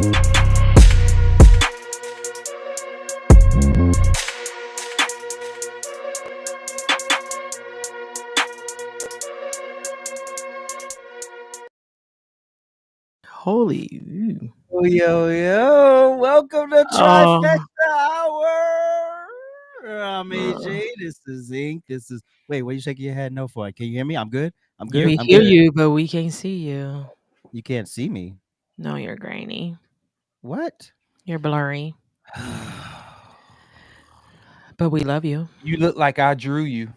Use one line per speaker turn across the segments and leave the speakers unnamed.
Holy.
Yo, welcome to Trifecta Hour. I'm AJ. This is Ink. This is wait, what are you shaking your head no for? Can you hear me? I'm good. I'm good.
We
I'm
hear
good.
you, but we can't see you.
You can't see me.
No, you're grainy.
What?
You're blurry. But we love you.
You look like I drew you.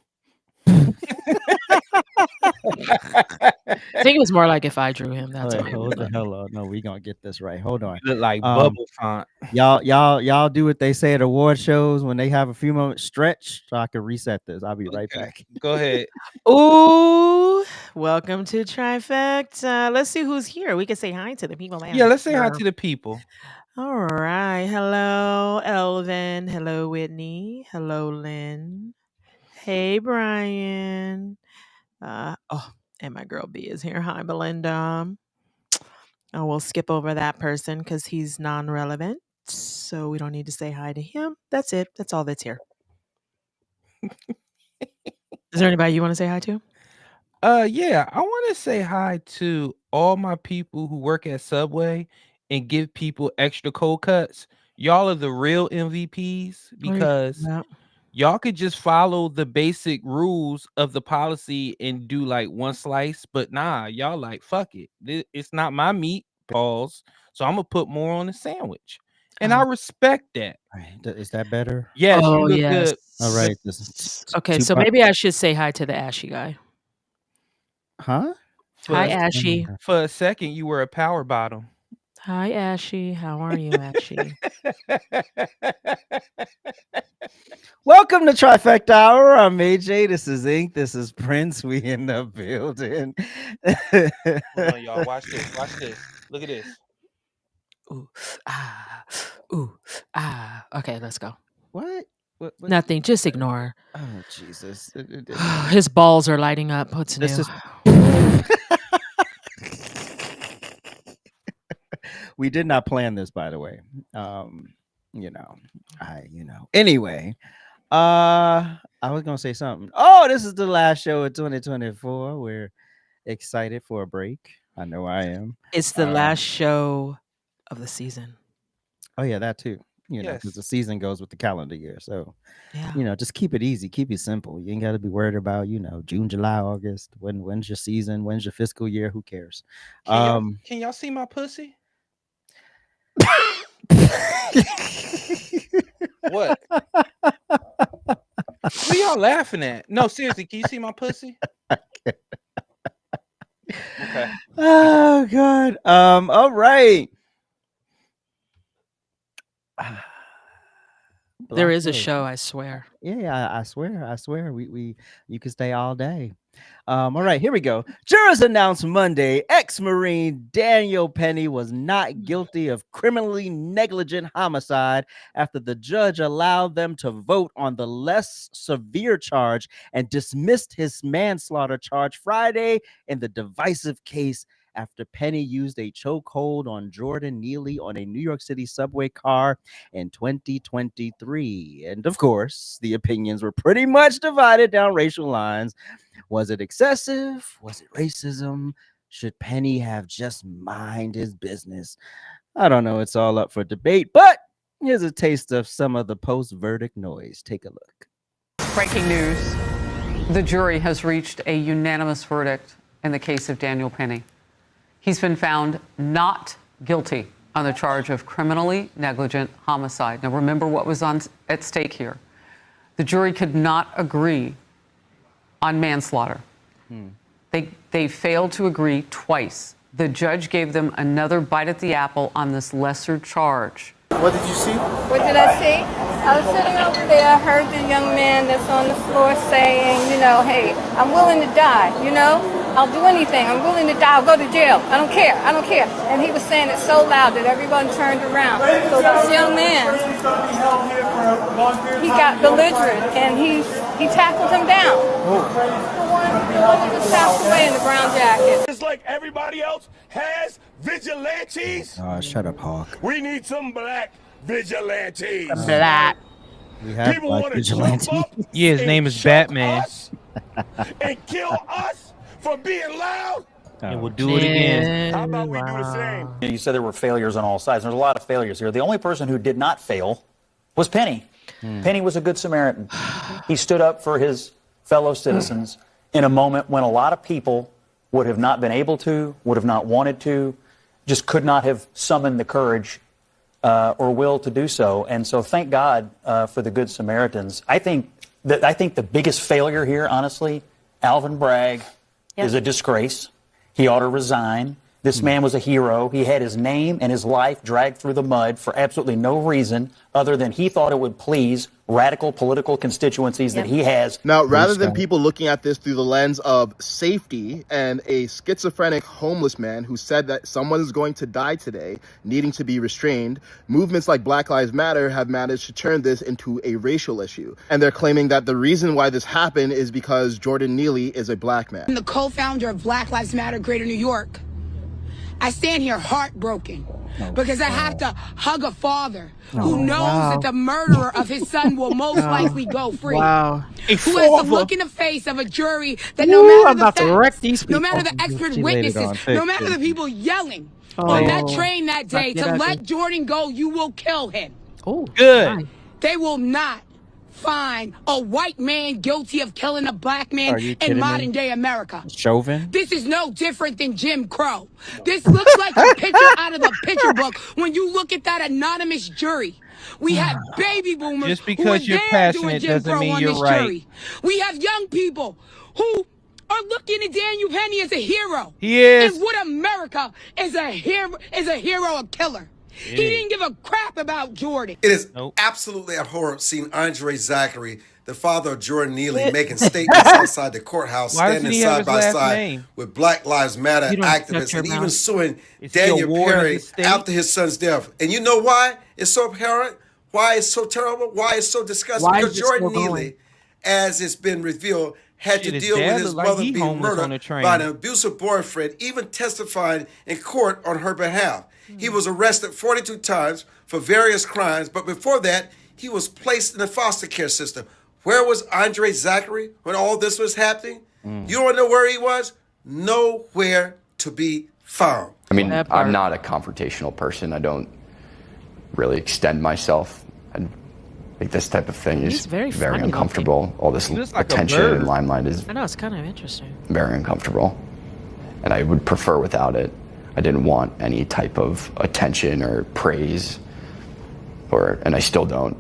I think it was more like if I drew him. That's why.
Hold the hell on. No, we gonna get this right. Hold on.
You look like bubble font.
Y'all do what they say at award shows when they have a few moments stretch, so I can reset this. I'll be right back.
Go ahead.
Ooh, welcome to Trifecta. Let's see who's here. We can say hi to the people.
Yeah, let's say hi to the people.
All right. Hello, Elvin. Hello, Whitney. Hello, Lynn. Hey, Brian. And my girl B is here. Hi, Belinda. Oh, we'll skip over that person because he's non-relevant. So we don't need to say hi to him. That's it. That's all that's here. Is there anybody you want to say hi to?
Yeah, I want to say hi to all my people who work at Subway and give people extra cold cuts. Y'all are the real MVPs because y'all could just follow the basic rules of the policy and do like one slice, but nah, y'all like fuck it. It's not my meat, pause. So I'm gonna put more on the sandwich, and I respect that.
Is that better?
Yes, you look good.
All right.
Okay, so maybe I should say hi to the ashy guy.
Huh?
Hi, Ashy.
For a second, you were a power bottom.
Hi, Ashy. How are you, Ashy?
Welcome to Trifecta Hour. I'm AJ. This is Ink. This is Prince. We in the building.
Hold on, y'all. Watch this. Watch this. Look at this.
Ooh, ah. Okay, let's go.
What?
Nothing. Just ignore.
Oh, Jesus.
His balls are lighting up. What's new?
We did not plan this, by the way. Anyway, I was gonna say something. Oh, this is the last show of 2024. We're excited for a break. I know I am.
It's the last show of the season.
Oh yeah, that too. Because the season goes with the calendar year. So, just keep it easy, keep it simple. You ain't got to be worried about, June, July, August. When's your season? When's your fiscal year? Who cares?
Can y'all see my pussy? What? What are y'all laughing at? No, seriously, can you see my pussy? Okay.
Oh God. All right.
There is a show, I swear.
Yeah, I swear. You can stay all day. All right, here we go. Jurors announced Monday ex-Marine Daniel Penny was not guilty of criminally negligent homicide after the judge allowed them to vote on the less severe charge and dismissed his manslaughter charge Friday in the divisive case after Penny used a chokehold on Jordan Neely on a New York City subway car in 2023. And of course, the opinions were pretty much divided down racial lines. Was it excessive? Was it racism? Should Penny have just mind his business? I don't know. It's all up for debate, but here's a taste of some of the post-verdict noise. Take a look.
Breaking news. The jury has reached a unanimous verdict in the case of Daniel Penny. He's been found not guilty on the charge of criminally negligent homicide. Now, remember what was at stake here. The jury could not agree on manslaughter. They failed to agree twice. The judge gave them another bite at the apple on this lesser charge.
What did you see?
What did I see? I was sitting over there, I heard the young man that's on the floor saying, hey, I'm willing to die, I'll do anything. I'm willing to die. I'll go to jail. I don't care. And he was saying it so loud that everyone turned around. So this young man, he got belligerent and he tackled him down. The one that just passed away in the brown jacket.
It's like like everybody else has vigilantes?
Shut up, Hawk.
We need some black vigilantes.
Black.
We have
People
black
want to jump
vigilantes.
up
Yeah, his
and
name is
choke
Batman.
us and kill us for being loud.
And we'll do it again.
How about we do the same?
You said there were failures on all sides. There's a lot of failures here. The only person who did not fail was Penny. Penny was a good Samaritan. He stood up for his fellow citizens in a moment when a lot of people would have not been able to, would have not wanted to, just could not have summoned the courage or will to do so. And so thank God for the good Samaritans. I think the biggest failure here, honestly, Alvin Bragg is a disgrace. He ought to resign. This man was a hero. He had his name and his life dragged through the mud for absolutely no reason other than he thought it would please radical political constituencies that he has.
Now, rather than people looking at this through the lens of safety and a schizophrenic homeless man who said that someone is going to die today, needing to be restrained, movements like Black Lives Matter have managed to turn this into a racial issue. And they're claiming that the reason why this happened is because Jordan Neely is a black man.
I'm the co-founder of Black Lives Matter Greater New York. I stand here heartbroken because I have to hug a father who knows that the murderer of his son will most likely go free. Who has to look in the face of a jury that no matter the facts, no matter the expert witnesses, no matter the people yelling on that train that day to let Jordan go, you will kill him.
Oh,
good.
They will not find a white man guilty of killing a black
Are
man
you
in
kidding me?
modern day America.
Chauvin?
This is no different than Jim Crow. This looks like a picture out of the picture book when you look at that anonymous jury. We have baby boomers
Just
who are
because you're
there doing
passionate
Jim
doesn't
Crow
mean
on
you're
this
right.
jury. We have young people who are looking at Daniel Penny as a hero.
He is.
And what America is a hero, a killer. He didn't give a crap about Jordan.
It is
Nope.
absolutely abhorrent seeing Andre Zachary, the father of Jordan Neely, making statements outside the courthouse,
Why doesn't
standing
he have
side
his
by
last
side
name?
with Black Lives Matter
You don't shut
activists,
your
and even
mouth.
suing
Is he a
Daniel
ward of
Perry
the state?
after his son's death. And you know why it's so abhorrent? Why it's so terrible? Why it's so disgusting?
Why is
Because
it
Jordan
still going?
Neely, as it's been revealed, had
Shit,
to
his
deal
dad
with his
look like
mother
he
being
homeless on the
murdered
train.
by an abusive boyfriend, even testifying in court on her behalf. He was arrested 42 times for various crimes, but before that, he was placed in the foster care system. Where was Andre Zachary when all this was happening? You don't know where he was? Nowhere to be found.
I mean,
That part.
I'm not a confrontational person. I don't really extend myself. I think this type of thing
He's
is
very
very
funny
uncomfortable. All this
He looks like a
attention
bird.
and limelight is
I know, it's kind of interesting.
very uncomfortable. And I would prefer without it. I didn't want any type of attention or praise, and I still don't.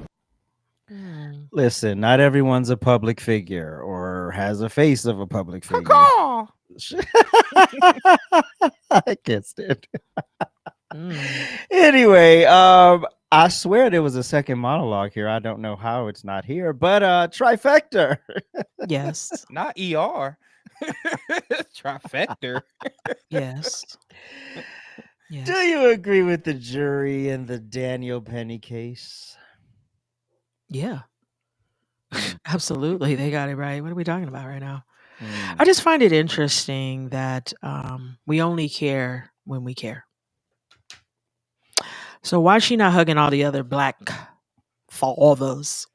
Listen, not everyone's a public figure or has a face of a public figure.
Caw.
I can't stand it. Anyway, I swear there was a second monologue here. I don't know how it's not here, but Trifecta.
Yes.
Not ER. Trifecta.
Yes. Yes.
Do you agree with the jury in the Daniel Penny case?
Yeah. Absolutely. They got it right. What are we talking about right now? I just find it interesting that we only care when we care. So why is she not hugging all the other black fathers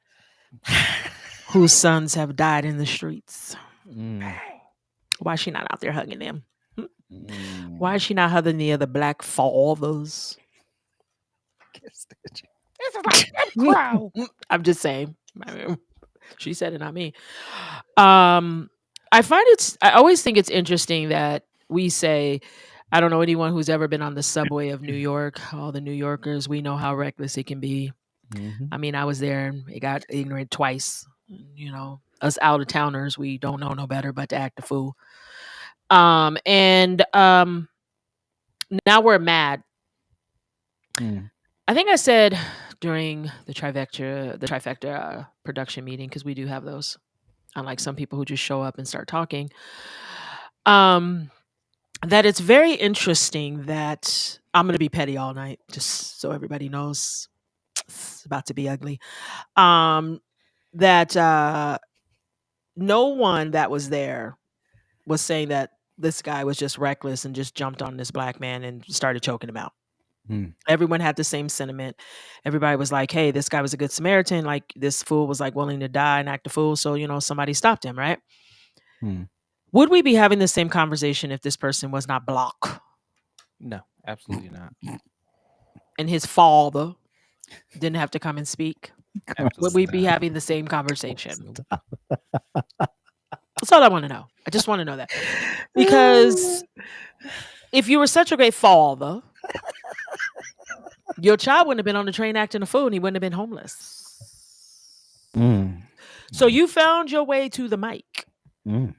whose sons have died in the streets? Why is she not out there hugging them? Why is she not hugging the other black fathers? I'm just saying. She said it, not me. I always think it's interesting that we say, I don't know anyone who's ever been on the subway of New York. All the New Yorkers, we know how reckless it can be. I mean, I was there and it got ignorant twice. You know, us out of towners, we don't know no better but to act a fool. And now we're mad. I think I said during the Trifecta production meeting, because we do have those, unlike some people who just show up and start talking, that it's very interesting that I'm going to be petty all night, just so everybody knows it's about to be ugly. That no one that was there was saying that this guy was just reckless and just jumped on this black man and started choking him out.
Hmm.
Everyone had the same sentiment. Everybody was like, hey, this guy was a good Samaritan. Like, this fool was like willing to die and act a fool. So, somebody stopped him, right?
Hmm.
Would we be having the same conversation if this person was not black
No, absolutely not.
and his father didn't have to come and speak? Would we be
Absolutely not.
having the same conversation? That's all I want to know. I just want to know that. Because if you were such a great father, your child wouldn't have been on the train acting a fool and he wouldn't have been homeless. So you found your way to the mic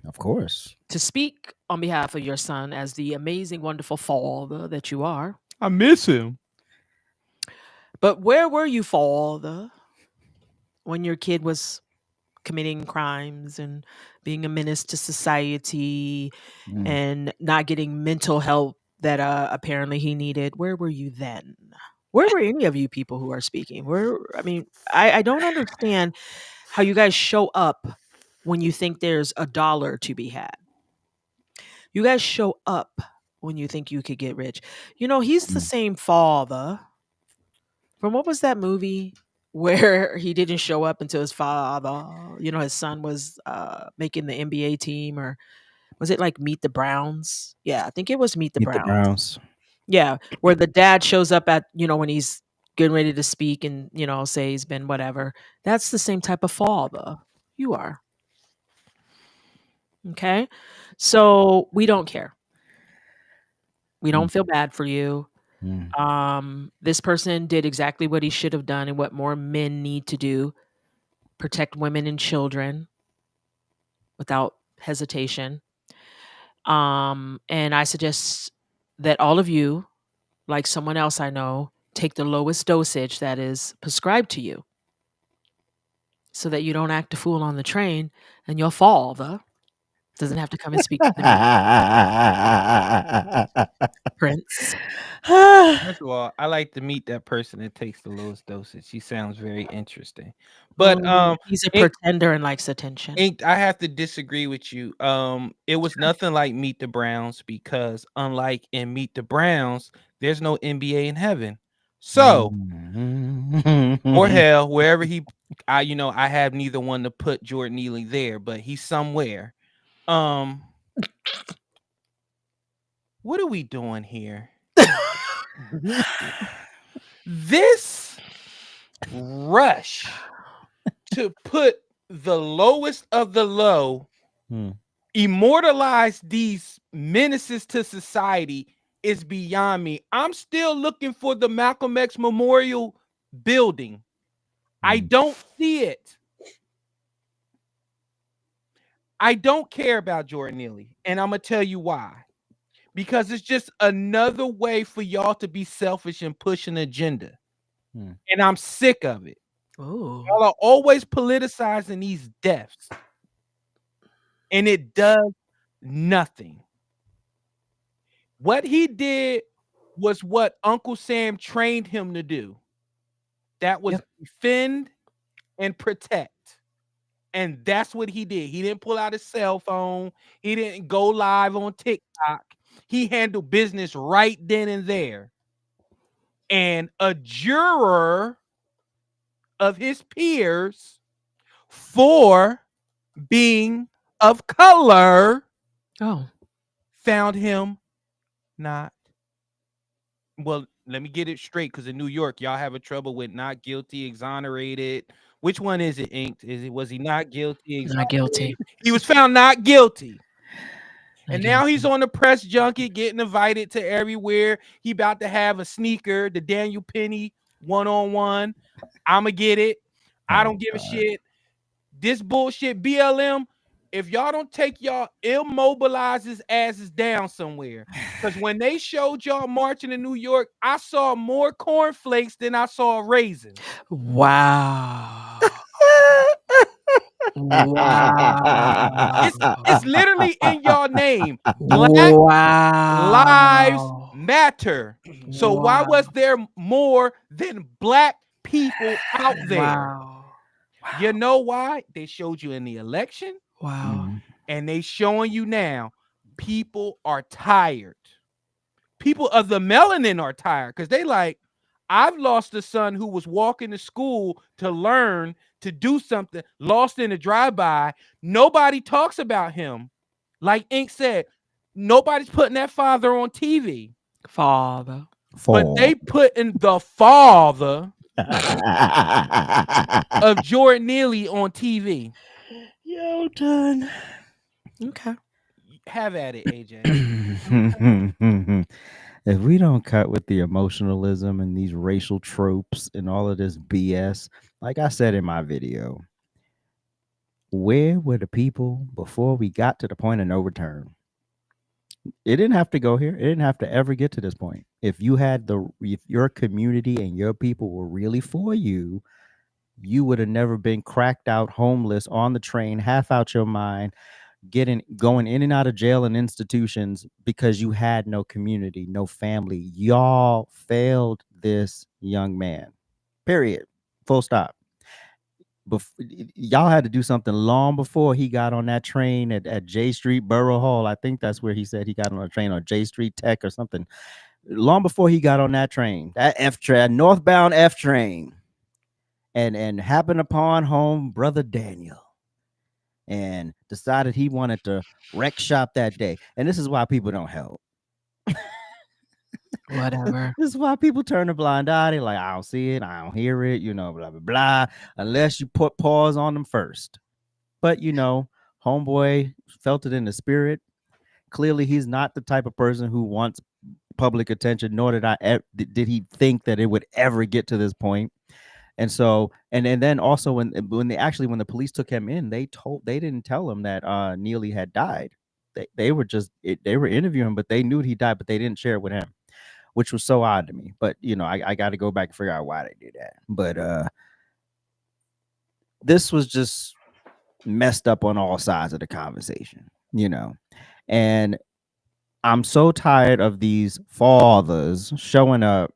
Of course.
to speak on behalf of your son as the amazing, wonderful father that you are.
I miss him.
But where were you, father, when your kid was committing crimes and being a menace to society and not getting mental help that apparently he needed? Where were you then? Where were any of you people who are speaking? I don't understand how you guys show up when you think there's a dollar to be had. You guys show up when you think you could get rich. He's the same father from what was that movie where he didn't show up until his father, his son was making the NBA team, or was it like Meet the Browns? Yeah, I think it was Meet the
Meet the
Browns.
Browns.
Yeah, where the dad shows up at, when he's getting ready to speak and, say he's been whatever. That's the same type of father you are. Okay? So we don't care. We don't feel bad for you. This person did exactly what he should have done and what more men need to do: protect women and children without hesitation. And I suggest that all of you, like someone else I know, take the lowest dosage that is prescribed to you so that you don't act a fool on the train and your father doesn't have to come and speak to the Prince.
First of all, I like to meet that person that takes the lowest dosage. She sounds very interesting. But
He's a
Ink,
pretender and likes attention.
I have to disagree with you. It was nothing like Meet the Browns because unlike in Meet the Browns, there's no NBA in heaven. So or hell, wherever I have neither one to put Jordan Neely there, but he's somewhere. What are we doing here? This rush to put the lowest of the low, immortalize these menaces to society is beyond me. I'm still looking for the Malcolm X Memorial building. I don't see it. I don't care about Jordan Neely, and I'm going to tell you why. Because it's just another way for y'all to be selfish and push an agenda. And I'm sick of it.
Ooh.
Y'all are always politicizing these deaths. And it does nothing. What he did was what Uncle Sam trained him to do. That was defend and protect. And that's what he did. He didn't pull out his cell phone. He didn't go live on TikTok. He handled business right then and there. And a juror of his peers, for being of color, found him not. Well, let me get it straight, because in New York, y'all have a trouble with not guilty, exonerated. Which one is it, Inked? Was he not guilty?
Not guilty.
He was found not guilty. And now he's on the press junket, getting invited to everywhere. He about to have a sneaker, the Daniel Penny one-on-one. I'ma get it. I don't give a shit. This bullshit BLM, if y'all don't take y'all immobilizes asses down somewhere. Because when they showed y'all marching in New York, I saw more cornflakes than I saw raisins.
Wow. Wow.
It's literally in y'all name. Black Lives Matter. So why was there more than black people out there?
Wow.
You know why? They showed you in the election.
Wow.
And they showing you now. people are tired. People of the melanin are tired because they like, I've lost a son who was walking to school to learn to do something, lost in a drive-by. Nobody talks about him. Like Ink said, nobody's putting that father on TV.
Father.
But they put in the father of Jordan Neely on TV.
Yo, done.
Okay.
Have at it, AJ.
If we don't cut with the emotionalism and these racial tropes and all of this BS, like I said in my video, where were the people before we got to the point of no return? It didn't have to go here. It didn't have to ever get to this point. If your community and your people were really for you, you would have never been cracked out, homeless, on the train, half out your mind, going in and out of jail and institutions because you had no community, no family. Y'all failed this young man. Period. Full stop. Y'all had to do something long before he got on that train at J Street Borough Hall. I think that's where he said he got on a train, or J Street Tech or something. Long before he got on that train, that F train, northbound F train, and happened upon home brother Daniel, and decided he wanted to wreck shop that day. And this is why people don't help.
Whatever.
This is why people turn a blind eye. They're like, I don't see it, I don't hear it, blah, blah, blah, unless you put pause on them first. But, homeboy felt it in the spirit. Clearly, he's not the type of person who wants public attention, nor did he think that it would ever get to this point. And so, and then also when the police took him in, they didn't tell him that Neely had died. They were interviewing him, but they knew he died, but they didn't share it with him, which was so odd to me. But I got to go back and figure out why they did that. But this was just messed up on all sides of the conversation, and I'm so tired of these fathers showing up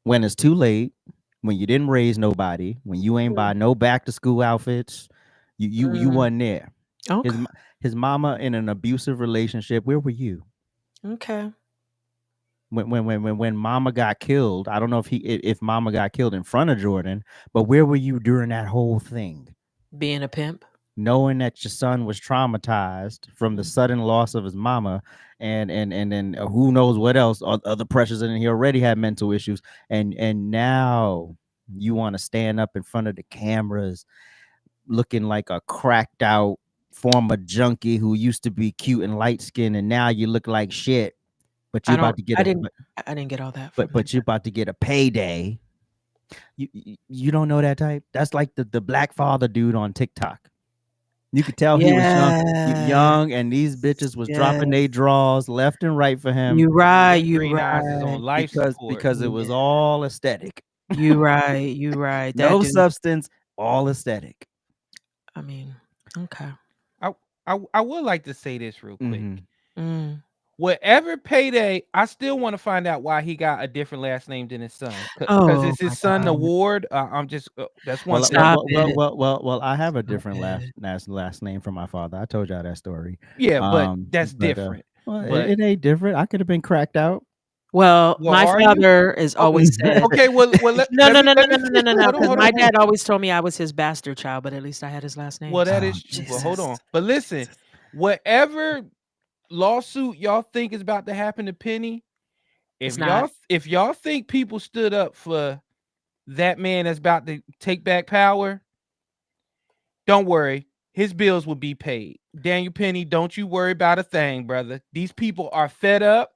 when it's too late, when you didn't raise nobody, when you ain't buy no back to school outfits. You wasn't there.
Okay.
His mama in an abusive relationship. Where were you?
Okay.
When mama got killed, I don't know if mama got killed in front of Jordan, but where were you during that whole thing?
Being a pimp.
Knowing that your son was traumatized from the sudden loss of his mama, and then who knows what else, other pressures, and he already had mental issues, and now you want to stand up in front of the cameras looking like a cracked out former junkie who used to be cute and light skinned, and now you look like shit. But you're about to get
I didn't get all that.
But you're about to get a payday. You don't know that type? That's like the black father dude on TikTok. You could tell he was young, and these bitches was dropping their draws left and right for him.
You right.
On life
because it was all aesthetic.
You right.
No substance, all aesthetic.
I mean, okay.
I would like to say this real quick. Whatever payday, I still want to find out why he got a different last name than his son. Because it's his son award. I'm just that's one thing.
Well, I have a different last name from my father. I told y'all that story.
Yeah, but that's different.
But it ain't different. I could have been cracked out.
Well, my father is always said.
Okay, well,
no. Because my dad always told me I was his bastard child, but at least I had his last name.
Well, that is true. Well, hold on. But listen, whatever lawsuit y'all think is about to happen to Penny, if y'all think people stood up for that man that's about to take back power, don't worry, his bills will be paid. Daniel Penny, don't you worry about a thing, brother. These people are fed up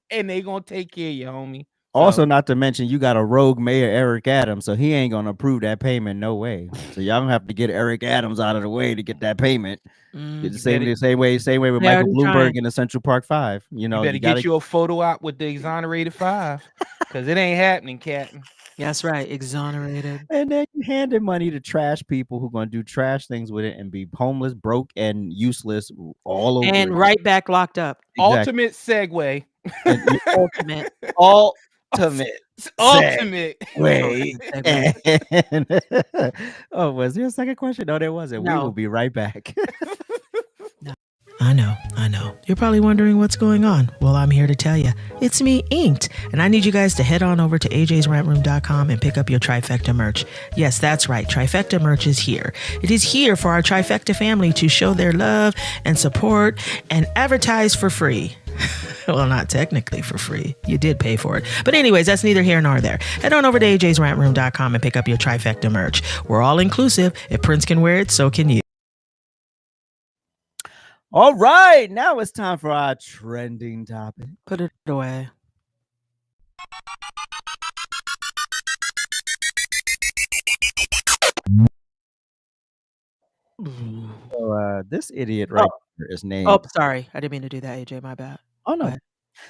and they gonna take care of you, homie.
Also, not to mention, you got a rogue mayor, Eric Adams, so he ain't gonna approve that payment, no way. So y'all gonna have to get Eric Adams out of the way to get that payment. The same way with Michael Bloomberg in the Central Park 5.
You better get you a photo out with the exonerated 5, because it ain't happening, Captain.
That's right, exonerated.
And then you handed money to trash people who gonna do trash things with it and be homeless, broke, and useless all over.
And right back locked up.
Exactly. Ultimate segue. Ultimate
way. Oh, was there a second question? No, there wasn't. No. We will be right back.
I know. You're probably wondering what's going on. Well, I'm here to tell you. It's me, Inked. And I need you guys to head on over to ajsrantroom.com and pick up your Trifecta merch. Yes, that's right. Trifecta merch is here. It is here for our Trifecta family to show their love and support and advertise for free. Well, not technically for free. You did pay for it. But anyways, that's neither here nor there. Head on over to ajsrantroom.com and pick up your Trifecta merch. We're all inclusive. If Prince can wear it, so can you.
All right, now it's time for our trending topic.
Put it away.
So this idiot right here is named.
Oh, sorry. I didn't mean to do that, AJ. My bad.
Oh no.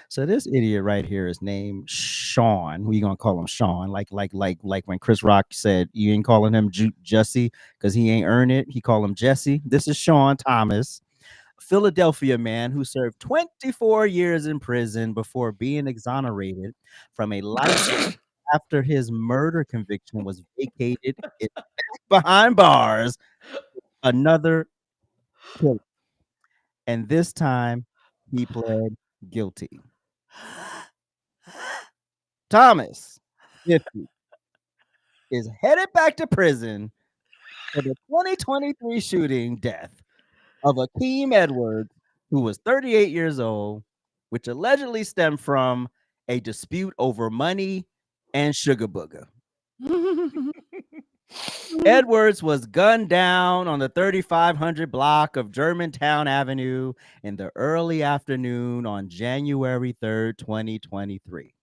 So this idiot right here is named Sean. Who you gonna call him Sean? Like when Chris Rock said you ain't calling him Jesse because he ain't earned it. He called him Jesse. This is Sean Thomas, a Philadelphia man who served 24 years in prison before being exonerated from a life after his murder conviction was vacated. It's back behind bars. Another killer. And this time he pled guilty. Thomas, 50, is headed back to prison for the 2023 shooting death of Akeem Edwards, who was 38 years old, which allegedly stemmed from a dispute over money and sugar booger. Edwards was gunned down on the 3500 block of Germantown Avenue in the early afternoon on January 3rd, 2023.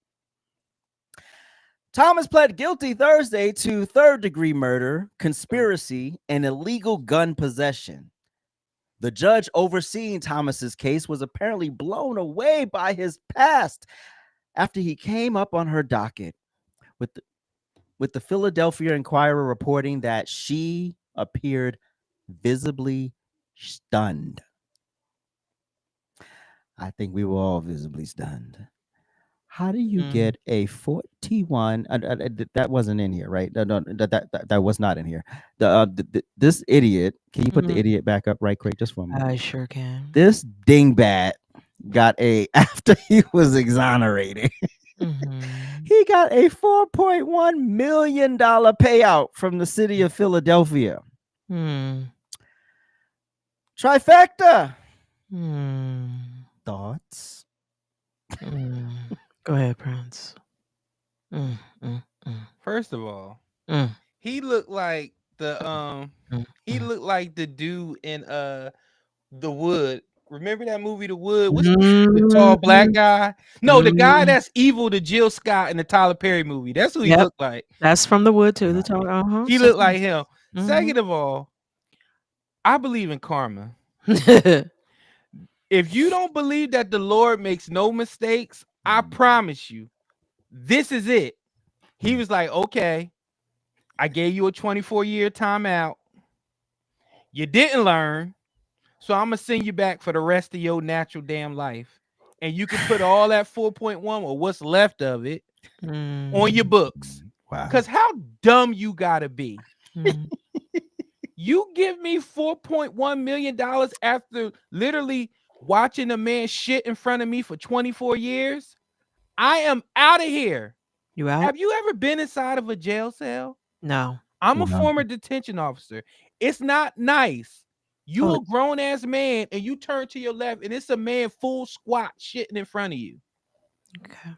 Thomas pled guilty Thursday to third-degree murder, conspiracy, and illegal gun possession. The judge overseeing Thomas's case was apparently blown away by his past after he came up on her docket, with the Philadelphia Inquirer reporting that she appeared visibly stunned. I think we were all visibly stunned. How do you get a 41? That wasn't in here, right? No, that was not in here. This idiot. Can you put the idiot back up right quick, just for a moment?
I sure can.
This dingbat got after he was exonerated. He got a $4.1 million payout from the city of Philadelphia. Trifecta. Thoughts?
Go ahead, Prince.
First of all, he looked like the looked like the dude in The Wood. Remember that movie, The Wood? What's the tall black guy? No, the guy that's evil, the Jill Scott in the Tyler Perry movie. That's who he looked like.
That's from The Wood too. The tall.
He looked like him. Second of all, I believe in karma. If you don't believe that the Lord makes no mistakes, I promise you, this is it. He was like, okay, I gave you a 24-year timeout. You didn't learn. So I'm going to send you back for the rest of your natural damn life. And you can put all that 4.1 or what's left of it on your books.
Wow.
Because how dumb you got to be. You give me $4.1 million after literally watching a man shit in front of me for 24 years? I am out of here.
You out?
Have you ever been inside of a jail cell?
No.
I'm a former detention officer. It's not nice. You a grown-ass man and you turn to your left and it's a man full squat shitting in front of you.
Okay.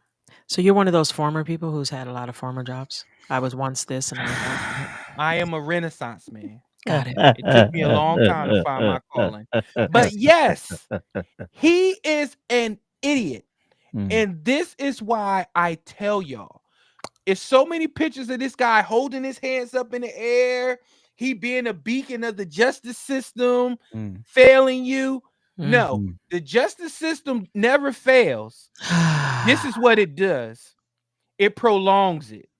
So you're one of those former people who's had a lot of former jobs? I was once this and I was that.
I am a Renaissance man.
Got it.
It took me a long time to find my calling. But yes, he is an idiot. And this is why I tell y'all, it's so many pictures of this guy holding his hands up in the air, he being a beacon of the justice system, failing you. No, the justice system never fails. This is what it does. It prolongs it.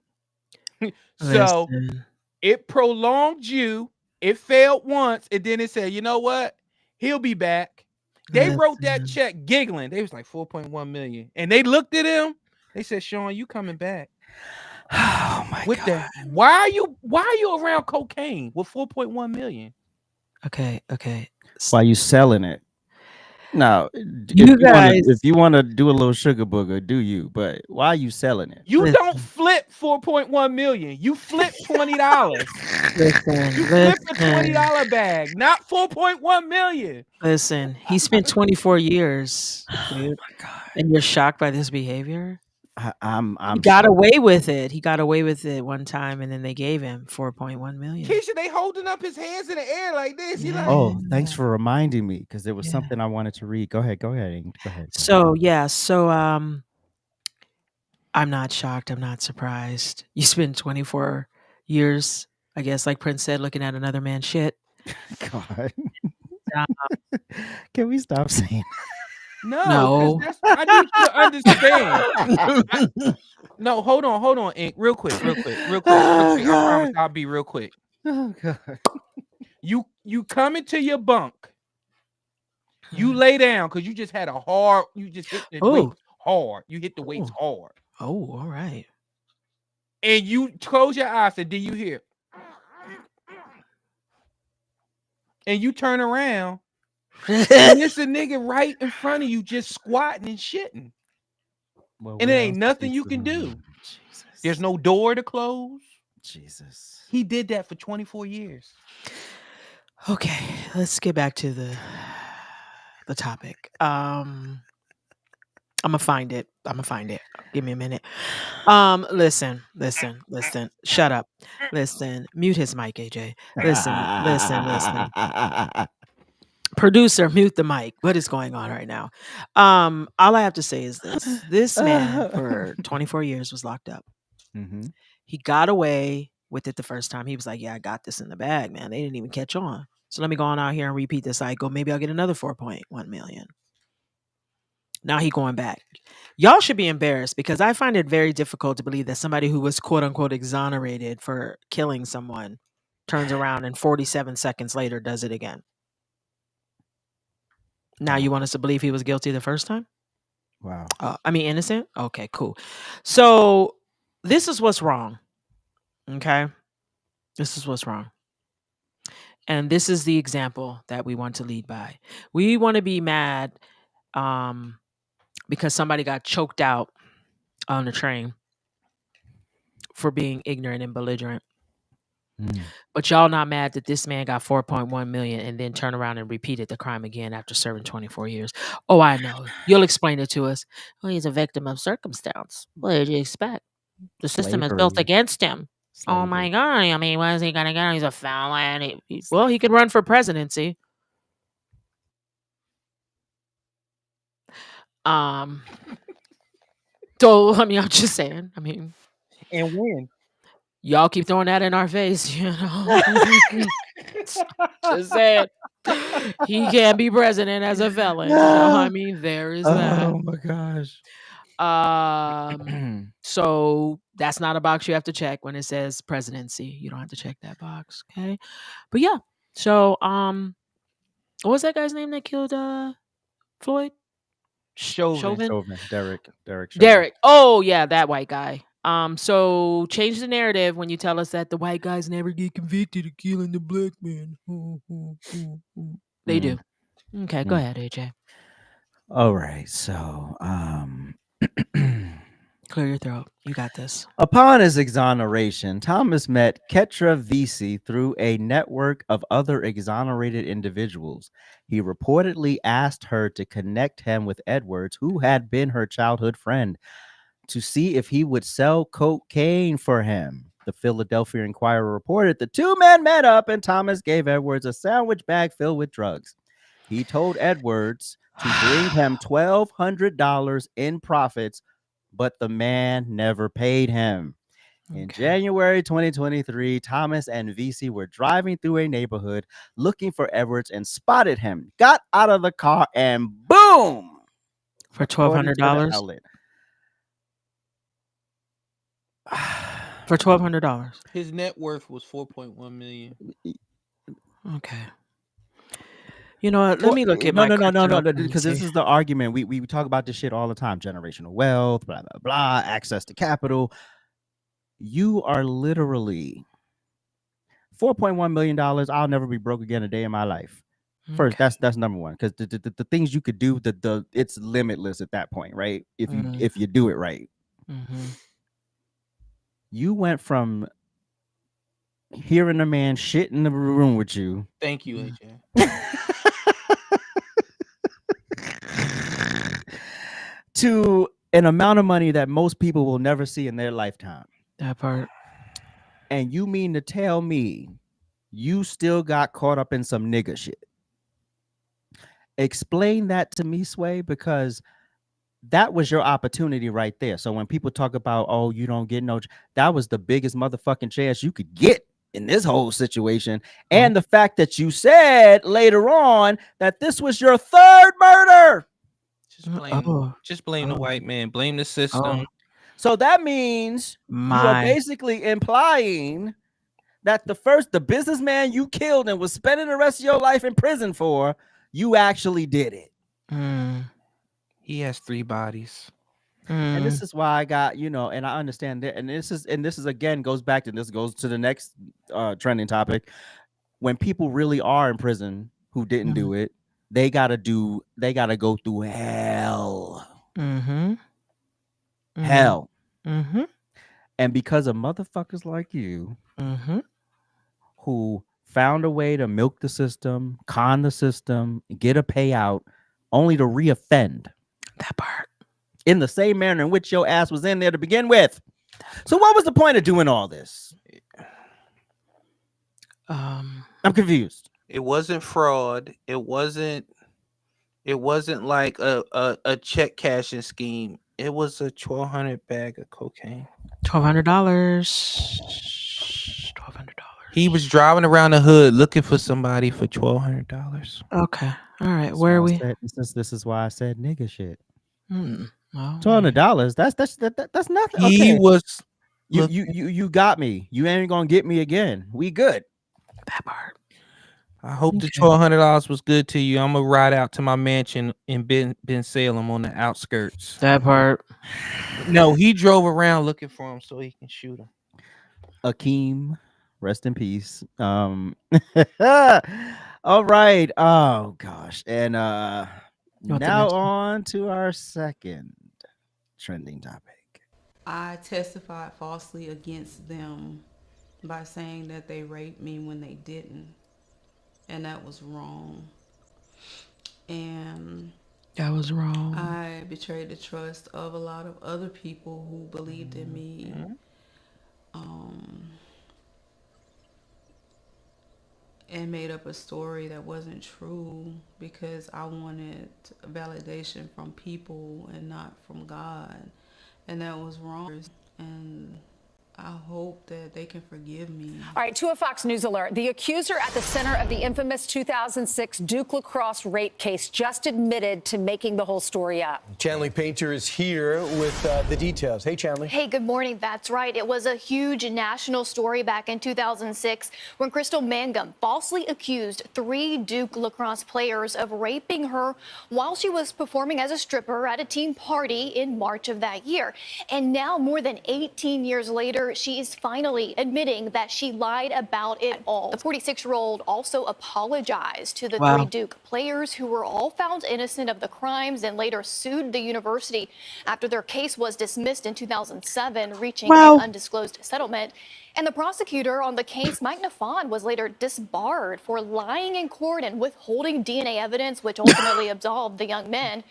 So it prolonged you. It failed once, and then it said, you know what? He'll be back. They wrote that check giggling. They was like 4.1 million. And they looked at him. They said, Sean, you coming back.
Oh my God.
Why are you around cocaine with 4.1 million?
Okay.
Why are you selling it? Now,
You guys,
if you want to do a little sugar booger, do you? But why are you selling it?
You don't
listen,
flip 4.1 million. You flip $20.
listen,
You flip a
listen,
$20 bag, not 4.1 million.
listen. He spent 24 years, dude,
God,
and you're shocked by this behavior?
I'm
He got
shocked.
away with it. He got away with it one time, and then they gave him 4.1 million.
Keisha, they holding up his hands in the air like this. He like,
Oh, thanks for reminding me because there was
Yeah.
something I wanted to read. Go ahead.
So yeah, so I'm not shocked. I'm not surprised. You spend 24 years, I guess, like Prince said, looking at another man's shit.
God,
Uh,
can we stop saying?
no, because
No.
I need you to understand. No, hold on, Ink. Real quick.
Oh,
I promise
God.
I'll be real quick.
Oh, God.
You come into your bunk. You lay down because you just had a hard. You just hit the weights hard. You hit the weights hard,
Oh, all right.
and you close your eyes. And do you hear? And you turn around, and it's a nigga right in front of you, just squatting and shitting.
Well,
And there
where
ain't
else
nothing
is
you
the-
can do.
Jesus.
There's no door to close.
Jesus.
He did that for 24 years.
Okay, let's get back to the topic. I'm gonna find it. Give me a minute. Listen. Shut up. Listen. Mute his mic, AJ. Listen. Producer, mute the mic. What is going on right now? All I have to say is this. This man for 24 years was locked up.
Mm-hmm.
He got away with it the first time. He was like, "Yeah, I got this in the bag, man. They didn't even catch on. So let me go on out here and repeat this cycle. Maybe I'll get another 4.1 million." Now he going back. Y'all should be embarrassed because I find it very difficult to believe that somebody who was quote unquote exonerated for killing someone turns around and 47 seconds later does it again. Now you want us to believe he was guilty the first time?
Wow.
I mean innocent? Okay, cool. So this is what's wrong. Okay? This is what's wrong. And this is the example that we want to lead by. We want to be mad because somebody got choked out on the train for being ignorant and belligerent. But y'all not mad that this man got 4.1 million and then turned around and repeated the crime again after serving 24 years. Oh, I know. You'll explain it to us. Well, he's a victim of circumstance. What did you expect? The system is built
Slavery.
against him. Oh my God. I mean, what is he gonna get? He's a felon. Well, he could run for presidency. So I mean, I'm just saying. I mean,
And when?
y'all keep throwing that in our face, you know. Just saying. He can't be president as a felon. You know, I mean, there is that.
Oh my gosh.
So that's not a box you have to check when it says presidency. You don't have to check that box, okay? But yeah. So what was that guy's name that killed Floyd?
Chauvin.
Derek. Chauvin.
Derek. Oh yeah, that white guy. So change the narrative when you tell us that the white guys never get convicted of killing the black man. They do. Okay, go ahead, AJ.
All right. So,
Clear your throat. You got this.
upon his exoneration, Thomas met Ketra Vesey through a network of other exonerated individuals. He reportedly asked her to connect him with Edwards, who had been her childhood friend, to see if he would sell cocaine for him. The Philadelphia Inquirer reported the two men met up and Thomas gave Edwards a sandwich bag filled with drugs. He told Edwards to bring him $1,200 in profits, but the man never paid him. In January 2023, Thomas and Vesey were driving through a neighborhood looking for Edwards and spotted him, got out of the car, and boom!
For $1,200? For $1,200.
His net worth was 4.1 million.
Okay. You know what? Let me look at my
No, because this is the argument. We talk about this shit all the time. Generational wealth, blah, blah, blah, access to capital. You are literally $4.1 million. I'll never be broke again a day in my life. First, that's number one, because the things you could do, it's limitless at that point, right? If you do it right. You went from hearing a man shit in the room with you.
Thank you, AJ.
To an amount of money that most people will never see in their lifetime.
That part.
And you mean to tell me you still got caught up in some nigga shit? Explain that to me, Sway, because that was your opportunity right there. So when people talk about, oh, you don't get no, that was the biggest motherfucking chance you could get in this whole situation. And the fact that you said later on that this was your third murder.
Just blame the white man. Blame the system.
So that means you are basically implying that the businessman you killed and was spending the rest of your life in prison for, you actually did it.
He has 3 bodies.
And this is why I got, and I understand that. And this is again goes back to this, goes to the next trending topic. When people really are in prison who didn't do it, they gotta go through hell. Hell. And because of motherfuckers like you, who found a way to milk the system, con the system, get a payout, only to reoffend.
That part.
In the same manner in which your ass was in there to begin with. So what was the point of doing all this? I'm confused.
It wasn't fraud. It wasn't like a check cashing scheme. It was a 1,200 bag of cocaine.
$1,200.
He was driving around the hood looking for somebody for $1,200.
Okay. All right. Where are we?
This is why I said nigga shit.
Well,
$200. That's nothing.
He was.
You got me. You ain't gonna get me again. We good.
That part.
I hope the $1,200 was good to you. I'm gonna ride out to my mansion in Ben Salem on the outskirts.
That part.
No, he drove around looking for him so he can shoot him.
Akeem, rest in peace. All right. Oh gosh. And now on to our second trending topic.
I testified falsely against them by saying that they raped me when they didn't. And that was wrong. And
that was wrong.
I betrayed the trust of a lot of other people who believed in me. And made up a story that wasn't true because I wanted validation from people and not from God. And that was wrong. And I hope that they can forgive me.
All right, to a Fox News alert. The accuser at the center of the infamous 2006 Duke lacrosse rape case just admitted to making the whole story up.
Chanley Painter is here with the details. Hey, Chanley.
Hey, good morning. That's right. It was a huge national story back in 2006 when Crystal Mangum falsely accused 3 Duke lacrosse players of raping her while she was performing as a stripper at a team party in March of that year. And now, more than 18 years later, she is finally admitting that she lied about it all. The 46-year-old also apologized to the 3 Duke players who were all found innocent of the crimes and later sued the university after their case was dismissed in 2007, reaching an undisclosed settlement. And the prosecutor on the case, Mike Nafon, was later disbarred for lying in court and withholding DNA evidence, which ultimately absolved the young men.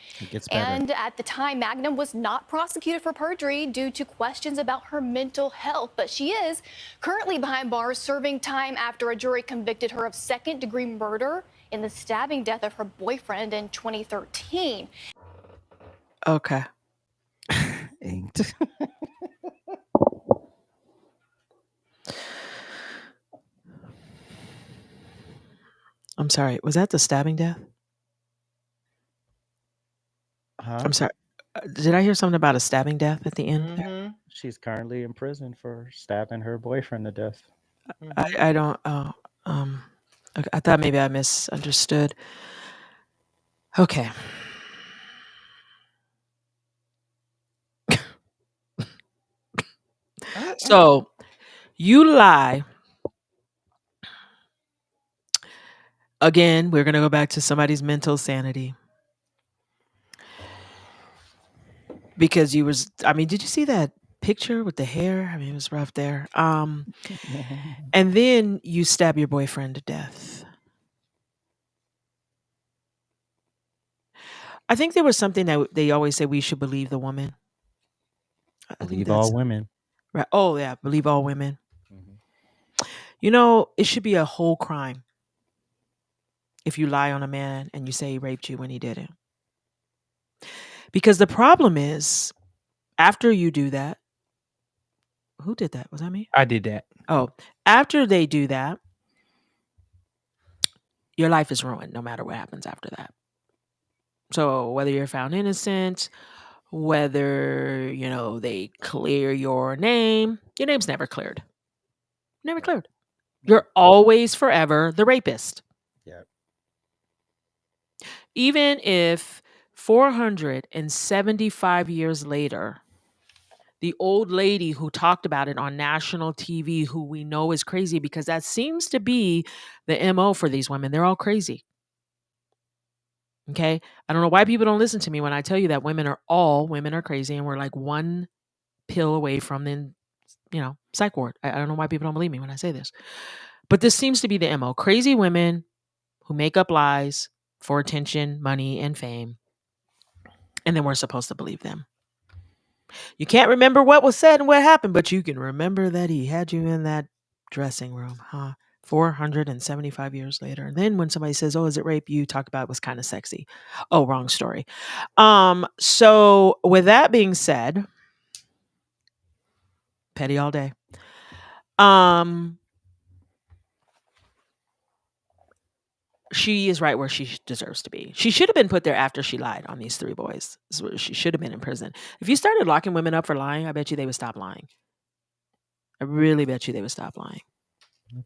And at the time, Magnum was not prosecuted for perjury due to questions about her mental health. But she is currently behind bars serving time after a jury convicted her of second-degree murder in the stabbing death of her boyfriend in 2013.
Okay.
Inked.
I'm sorry. Was that the stabbing death?
Huh?
I'm sorry. Did I hear something about a stabbing death at the end?
She's currently in prison for stabbing her boyfriend to death.
I don't. Okay, I thought maybe I misunderstood. Okay. So you lie Again, we're going to go back to somebody's mental sanity. Because did you see that picture with the hair? I mean, it was rough there. And then you stab your boyfriend to death. I think there was something that they always say we should believe the woman. I think
Believe all women.
right. Oh yeah, believe all women.
Mhm.
You know, it should be a whole crime if you lie on a man and you say he raped you when he didn't. Because the problem is, after you do that, who did that? Was that me?
I did that.
Oh, after they do that, your life is ruined no matter what happens after that. So whether you're found innocent, whether, they clear your name's never cleared. Never cleared. You're always forever the rapist.
Yeah.
Even if 475 years later, the old lady who talked about it on national TV, who we know is crazy because that seems to be the MO for these women. They're all crazy. Okay. I don't know why people don't listen to me when I tell you that women are crazy and we're like one pill away from the, psych ward. I don't know why people don't believe me when I say this. But this seems to be the MO. Crazy women who make up lies for attention, money, and fame. And then we're supposed to believe them. You can't remember what was said and what happened, but you can remember that he had you in that dressing room, huh? 475 years later. And then when somebody says, "Oh, is it rape?" you talk about it was kind of sexy. Oh, wrong story. So with that being said, petty all day. She is right where she deserves to be. She should have been put there after she lied on these three boys. She should have been in prison. If you started locking women up for lying, I bet you they would stop lying. I really bet you they would stop lying.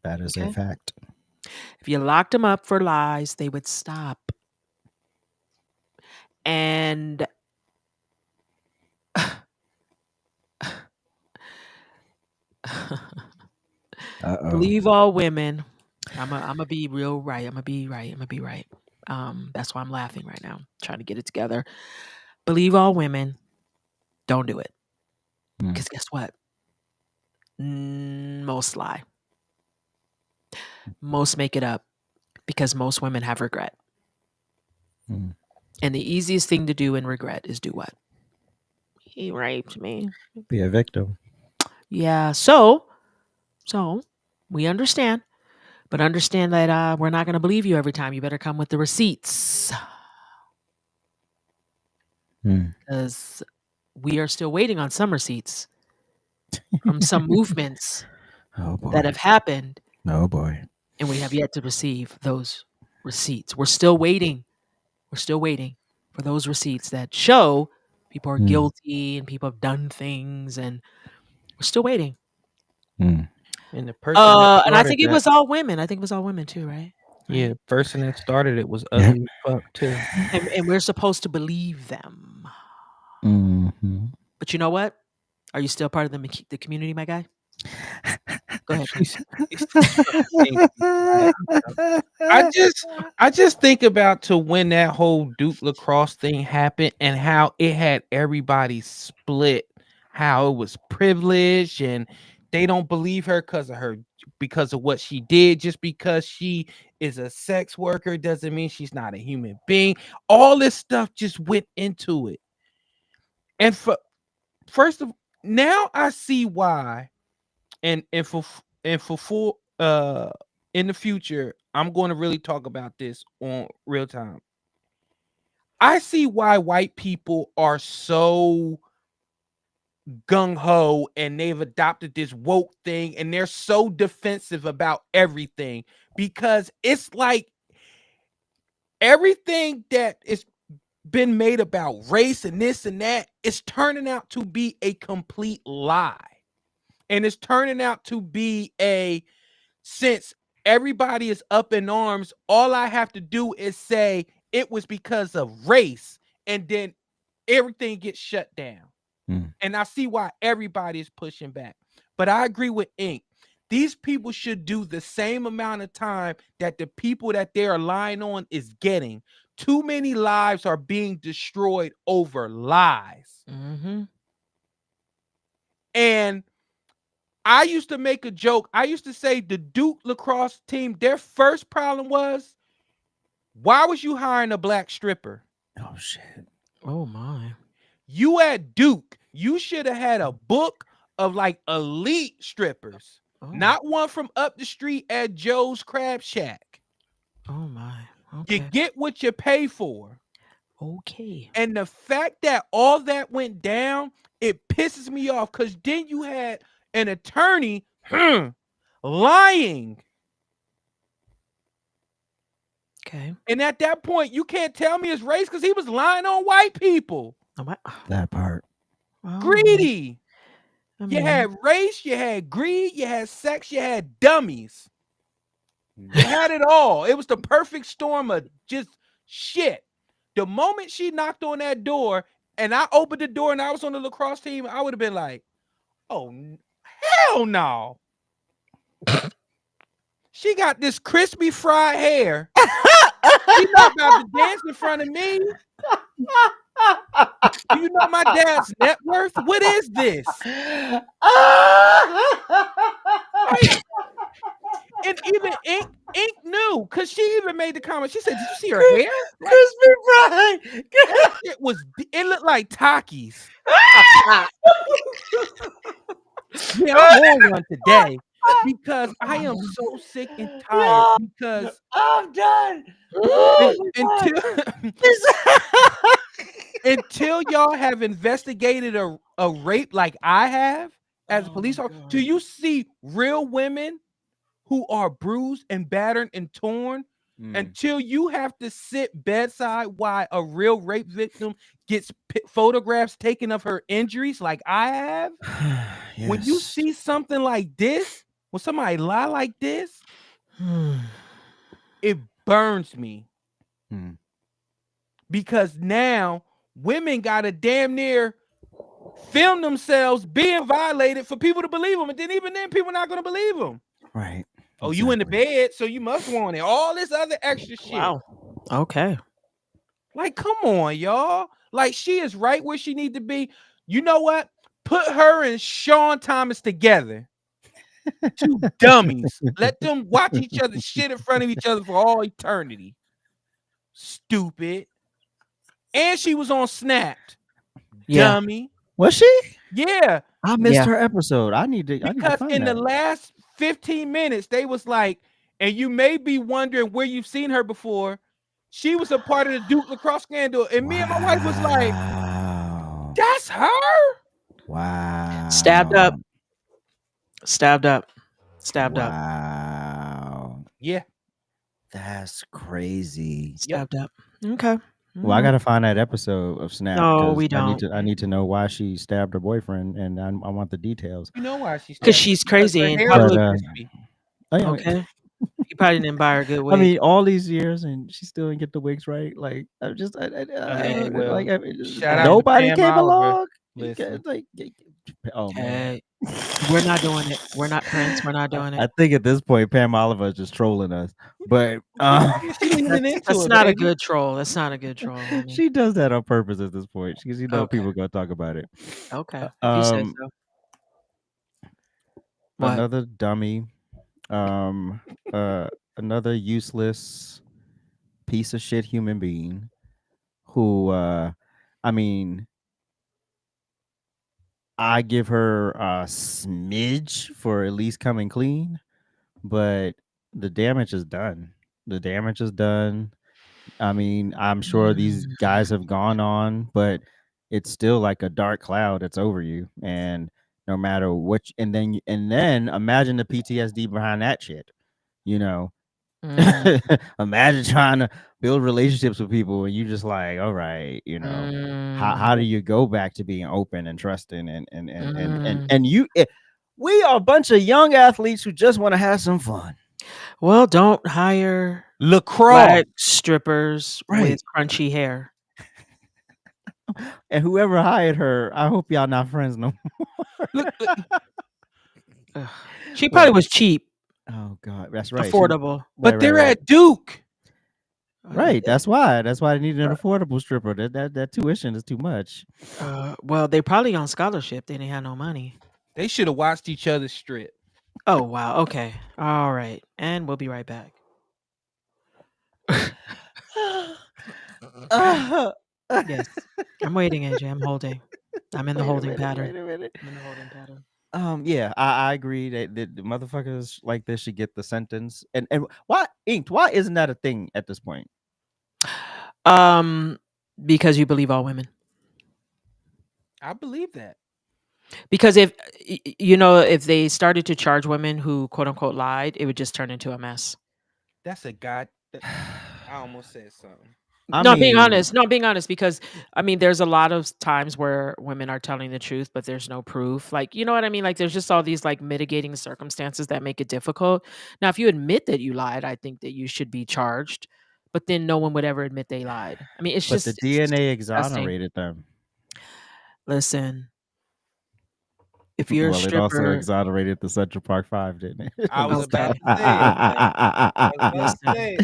That is a fact.
If you locked them up for lies, they would stop. And believe all women. I'm gonna be real right. I'm gonna be right. That's why I'm laughing right now. Trying to get it together. Believe all women. Don't do it. Because guess what? Most lie. Most make it up because most women have regret. And the easiest thing to do in regret is do what? He raped me.
Be a victim.
Yeah. So we understand, but understand that we're not going to believe you every time. You better come with the receipts. Because we are still waiting on some receipts from some movements that have happened.
Oh boy.
And we have yet to receive those receipts. We're still waiting. We're still waiting for those receipts that show people are guilty and people have done things, and we're still waiting.
And the person that
And I think
started
it was all women. I think it was all women too, right?
Yeah, the person that started it was ugly as fuck too.
And we're supposed to believe them. But you know what? Are you still part of the community, my guy? Go ahead.
I just think about to when that whole Duke lacrosse thing happened and how it had everybody split, how it was privileged and they don't believe her because of what she did. Just because she is a sex worker doesn't mean she's not a human being. All this stuff just went into it. And first of now I see why. And for full in the future, I'm going to really talk about this on real time. I see why white people are so gung-ho and they've adopted this woke thing and they're so defensive about everything because it's like everything that is been made about race and this and that is turning out to be a complete lie. And it's turning out to be since everybody is up in arms, all I have to do is say it was because of race, and then everything gets shut down. And I see why everybody is pushing back. But I agree with Ink. these people should do the same amount of time that the people that they are lying on is getting. Too many lives are being destroyed over lies.
Mm-hmm.
And I used to make a joke. I used to say the Duke lacrosse team, their first problem was, why was you hiring a black stripper?
Oh shit.
Oh my.
You at Duke, you should have had a book of like elite strippers, not one from up the street at Joe's Crab Shack.
Oh my.
You
Okay.
get what you pay for.
Okay.
And the fact that all that went down, it pisses me off, because then you had an attorney lying.
Okay.
And at that point, you can't tell me it's race, because he was lying on white people.
That part.
Well,
Greedy.
I
You
mean,
had race, you had greed, you had sex, you had dummies. You had it all. It was the perfect storm of just shit. The moment she knocked on that door and I opened the door and I was on the lacrosse team, I would have been like, oh, hell no. She got this crispy fried hair. She's not about to dance in front of me. Do you know my dad's net worth? What is this? Right. And even Ink knew, because she even made the comment. She said, "Did you see her hair? Like,
Crispy fried.
it looked like Takis." Yeah, I'm on one today because I am so sick and tired. Because
I'm done.
Until y'all have investigated a rape like I have as a police officer, do you see real women who are bruised and battered and torn? Until you have to sit bedside while a real rape victim gets photographs taken of her injuries like I have? When you see something like this, when somebody lie like this, it burns me. Because now women gotta damn near film themselves being violated for people to believe them. And then even then, people are not gonna believe them.
Right.
Oh, you in the bed, so you must want it. All this other extra shit.
Wow. Okay.
Like, come on, y'all. Like, she is right where she need to be. You know what? Put her and Sean Thomas together. Two dummies. Let them watch each other shit in front of each other for all eternity. Stupid. And she was on Snapped.
Yeah.
Dummy.
Was she?
Yeah.
I missed her episode. I need to
Because
find
in
that.
the last 15 minutes, they was like, and you may be wondering where you've seen her before. She was a part of the Duke lacrosse scandal. And me and my wife was like, that's her?
Wow.
Stabbed up. Stabbed up. Stabbed up.
Wow.
Yeah.
That's crazy.
Stabbed up. Okay.
Well, I gotta find that episode of Snap.
No, we
I
don't.
need to know why she stabbed her boyfriend, and I want the details.
You know why she's
Because she's crazy
her
and
hair
probably
was crispy.
okay. You probably didn't buy her a good wig.
I mean, all these years, and she still didn't get the wigs right. Like, I'm just,
Hey, well, shout out to
nobody
Pam
came
Oliver.
along.
Listen.
Like, oh man,
we're not doing it. We're not Prince. We're not doing it.
I think at this point, Pam Oliver is just trolling us. But
that's not a good troll. That's not a good troll. I mean.
She does that on purpose at this point because people are gonna talk about it.
Okay, if you say so.
Another dummy, another useless piece of shit human being who, I mean, I give her a smidge for at least coming clean, but the damage is done. The damage is done. I mean, I'm sure these guys have gone on, but it's still like a dark cloud that's over you. And no matter what, and then imagine the PTSD behind that shit. You know, imagine trying to build relationships with people and you just like, all right, you know, how do you go back to being open and trusting and you? We are a bunch of young athletes who just want to have some fun.
Well, don't hire
lacrosse
strippers with crunchy hair.
And whoever hired her, I hope y'all not friends no more.
She probably was cheap,
Oh God, that's right.
affordable.
But they're at Duke.
Right. That's why. That's why they needed an affordable stripper. That tuition is too much.
Well, they probably on scholarship. They didn't have no money.
They should have watched each other strip.
Oh wow. Okay. All right. And we'll be right back. Yes. I'm waiting, AJ. I'm holding. I'm in the holding pattern.
Wait a minute.
I'm in the holding pattern.
Yeah, I agree that the motherfuckers like this should get the sentence. And why inked? Why isn't that a thing at this point?
Because you believe all women.
I believe that.
Because if if they started to charge women who quote unquote lied, it would just turn into a mess.
That's a god. I almost said something.
Being honest. No, being honest, because I mean, there's a lot of times where women are telling the truth, but there's no proof. Like, you know what I mean? Like, there's just all these like mitigating circumstances that make it difficult. Now, if you admit that you lied, I think that you should be charged. But then no one would ever admit they lied. I mean, it's
But
just
the
it's just
DNA
disgusting.
exonerated them.
Listen, if you're a
Well, it also
stripper,
exonerated the Central Park 5, didn't it?
I was about to say. I was about to say.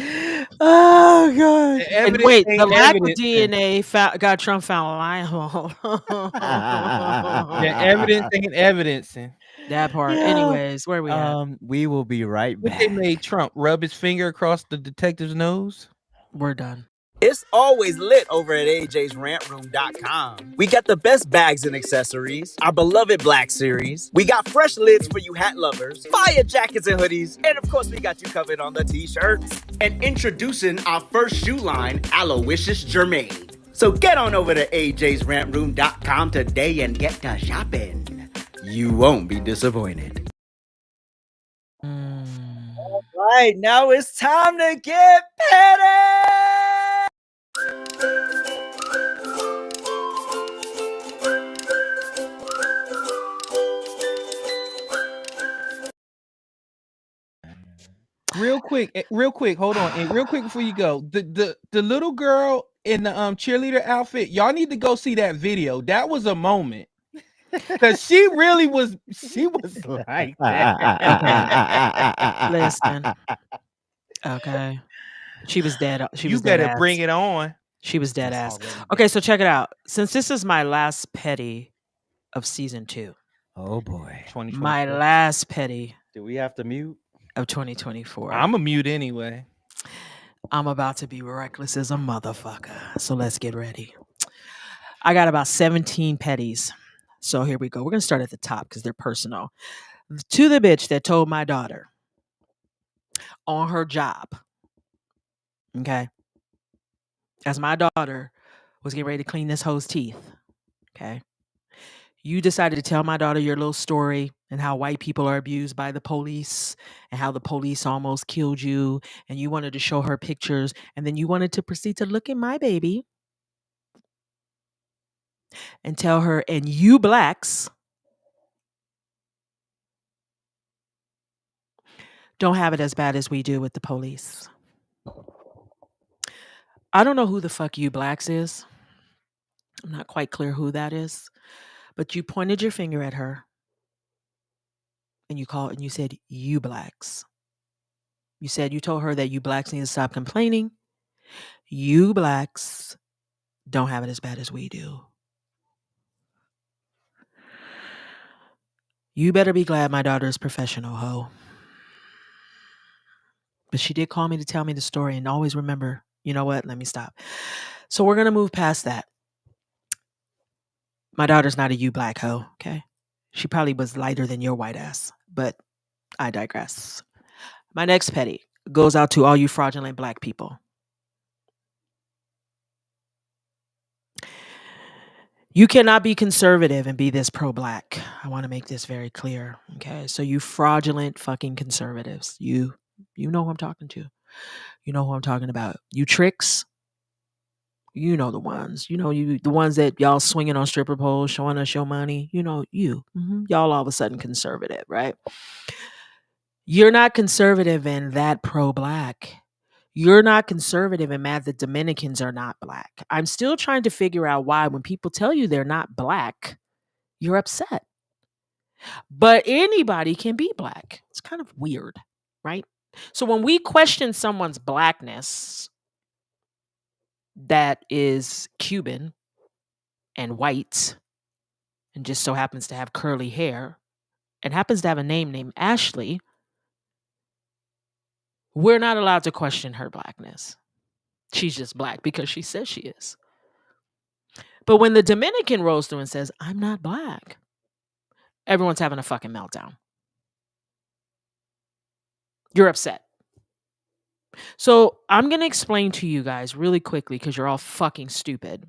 Oh God!
The
And
evidence
wait, the
ain't
lack of
evidencing.
DNA got Trump found liable.
The evidence ain't evidencing.
That part.
Yeah.
Anyways, where we at?
We will be right
What they
back.
made Trump rub his finger across the detective's nose?
We're done.
It's always lit over at ajsrantroom.com. We got the best bags and accessories, our beloved Black Series. We got fresh lids for you hat lovers, fire jackets and hoodies, and of course we got you covered on the t-shirts. And introducing our first shoe line, Aloysius Germain. So get on over to ajsrantroom.com today and get to shopping. You won't be disappointed. All right, now it's time to get petty!
Real quick, hold on. And real quick before you go, the little girl in the cheerleader outfit, y'all need to go see that video. That was a moment. Cause she was like that.
Listen. Okay. She was dead. She
You
was dead
better
ass.
bring it on.
She was dead ass.
already
Okay, so check it out. Since this is my last petty of season 2.
Oh boy.
My last petty
Do we have to mute?
of 2024.
I'm a mute anyway.
I'm about to be reckless as a motherfucker. So let's get ready. I got about 17 petties. So here we go. We're going to start at the top because they're personal. To the bitch that told my daughter on her job, okay, as my daughter was getting ready to clean this hoe's teeth, okay, you decided to tell my daughter your little story and how white people are abused by the police and how the police almost killed you, and you wanted to show her pictures, and then you wanted to proceed to look at my baby and tell her, and you blacks don't have it as bad as we do with the police. I don't know who the fuck you blacks is. I'm not quite clear who that is. But you pointed your finger at her and you said, you blacks. You told her that you blacks need to stop complaining. You blacks don't have it as bad as we do. You better be glad my daughter is professional, ho. But she did call me to tell me the story, and always remember, you know what? Let me stop. So we're going to move past that. My daughter's not a you black hoe, okay? She probably was lighter than your white ass, but I digress. My next petty goes out to all you fraudulent black people. You cannot be conservative and be this pro-black. I want to make this very clear, okay? So you fraudulent fucking conservatives, you know who I'm talking to. You know who I'm talking about. You tricks. You know the ones. You know the ones that y'all swinging on stripper poles, showing us your money. You know you. Y'all all of a sudden conservative, right? You're not conservative and that pro-black. You're not conservative and mad that Dominicans are not black. I'm still trying to figure out why when people tell you they're not black, you're upset. But anybody can be black. It's kind of weird, right? So when we question someone's blackness that is Cuban and white and just so happens to have curly hair and happens to have a name named Ashley, we're not allowed to question her blackness. She's just black because she says she is. But when the Dominican rolls through and says, I'm not black, everyone's having a fucking meltdown. You're upset. So I'm going to explain to you guys really quickly because you're all fucking stupid.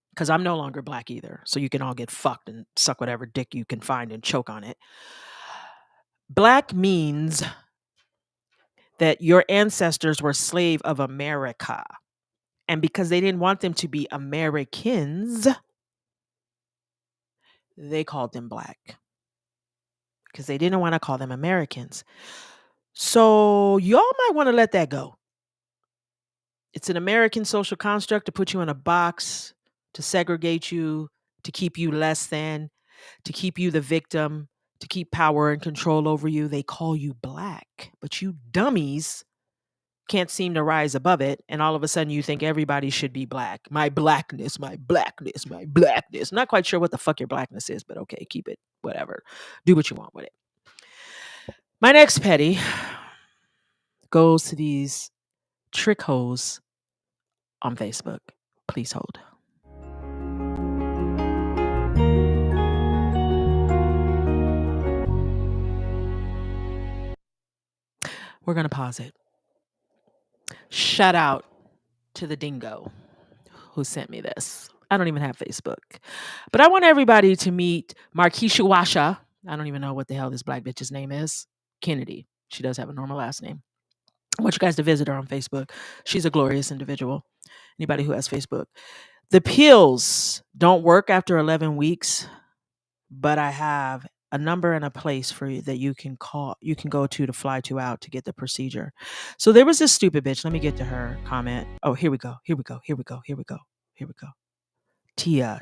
Because I'm no longer black either. So you can all get fucked and suck whatever dick you can find and choke on it. Black means that your ancestors were slave of America. And because they didn't want them to be Americans, they called them black. Because they didn't want to call them Americans. So y'all might want to let that go. It's an American social construct to put you in a box, to segregate you, to keep you less than, to keep you the victim, to keep power and control over you. They call you black, but you dummies can't seem to rise above it. And all of a sudden you think everybody should be black. My blackness, my blackness, my blackness. Not quite sure what the fuck your blackness is, but okay, keep it, whatever. Do what you want with it. My next petty goes to these trick hoes on Facebook. Please hold. We're going to pause it. Shout out to the dingo who sent me this. I don't even have Facebook. But I want everybody to meet Markeisha Washa. I don't even know what the hell this black bitch's name is. Kennedy. She does have a normal last name. I want you guys to visit her on Facebook. She's a glorious individual. Anybody who has Facebook. The pills don't work after 11 weeks, but I have a number and a place for you that you can call, you can go to fly to out to get the procedure. So there was this stupid bitch. Let me get to her comment. Oh, here we go. Here we go. Here we go. Here we go. Here we go. Tia.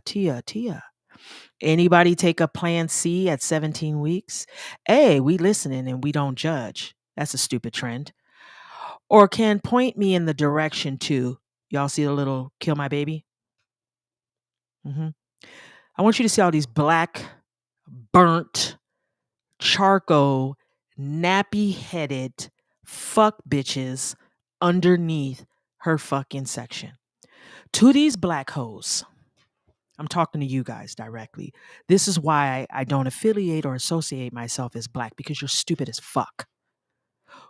Anybody take a plan C at 17 weeks? Hey, we listening and we don't judge. That's a stupid trend. Or can point me in the direction to, y'all see the little kill my baby? I want you to see all these black, burnt, charcoal, nappy-headed fuck bitches underneath her fucking section. To these black hoes, I'm talking to you guys directly. This is why I don't affiliate or associate myself as black, because you're stupid as fuck.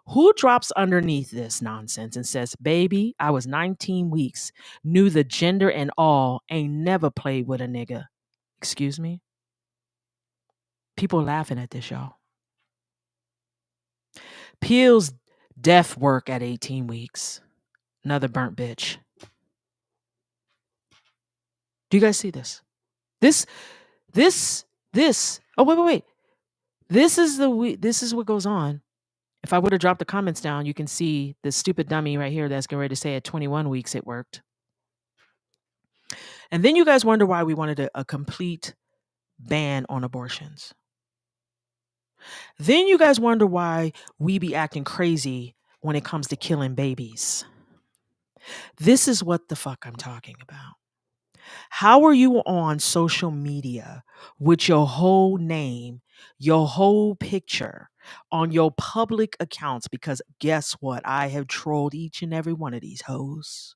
Who drops underneath this nonsense and says, baby, I was 19 weeks, knew the gender and all, ain't never played with a nigga? Excuse me? People laughing at this, y'all. Peel's death work at 18 weeks. Another burnt bitch. Do you guys see this? This. Oh, wait. This is what goes on. If I would have dropped the comments down, you can see this stupid dummy right here that's getting ready to say at 21 weeks it worked. And then you guys wonder why we wanted a complete ban on abortions. Then you guys wonder why we be acting crazy when it comes to killing babies. This is what the fuck I'm talking about. How are you on social media with your whole name, your whole picture on your public accounts? Because guess what? I have trolled each and every one of these hoes.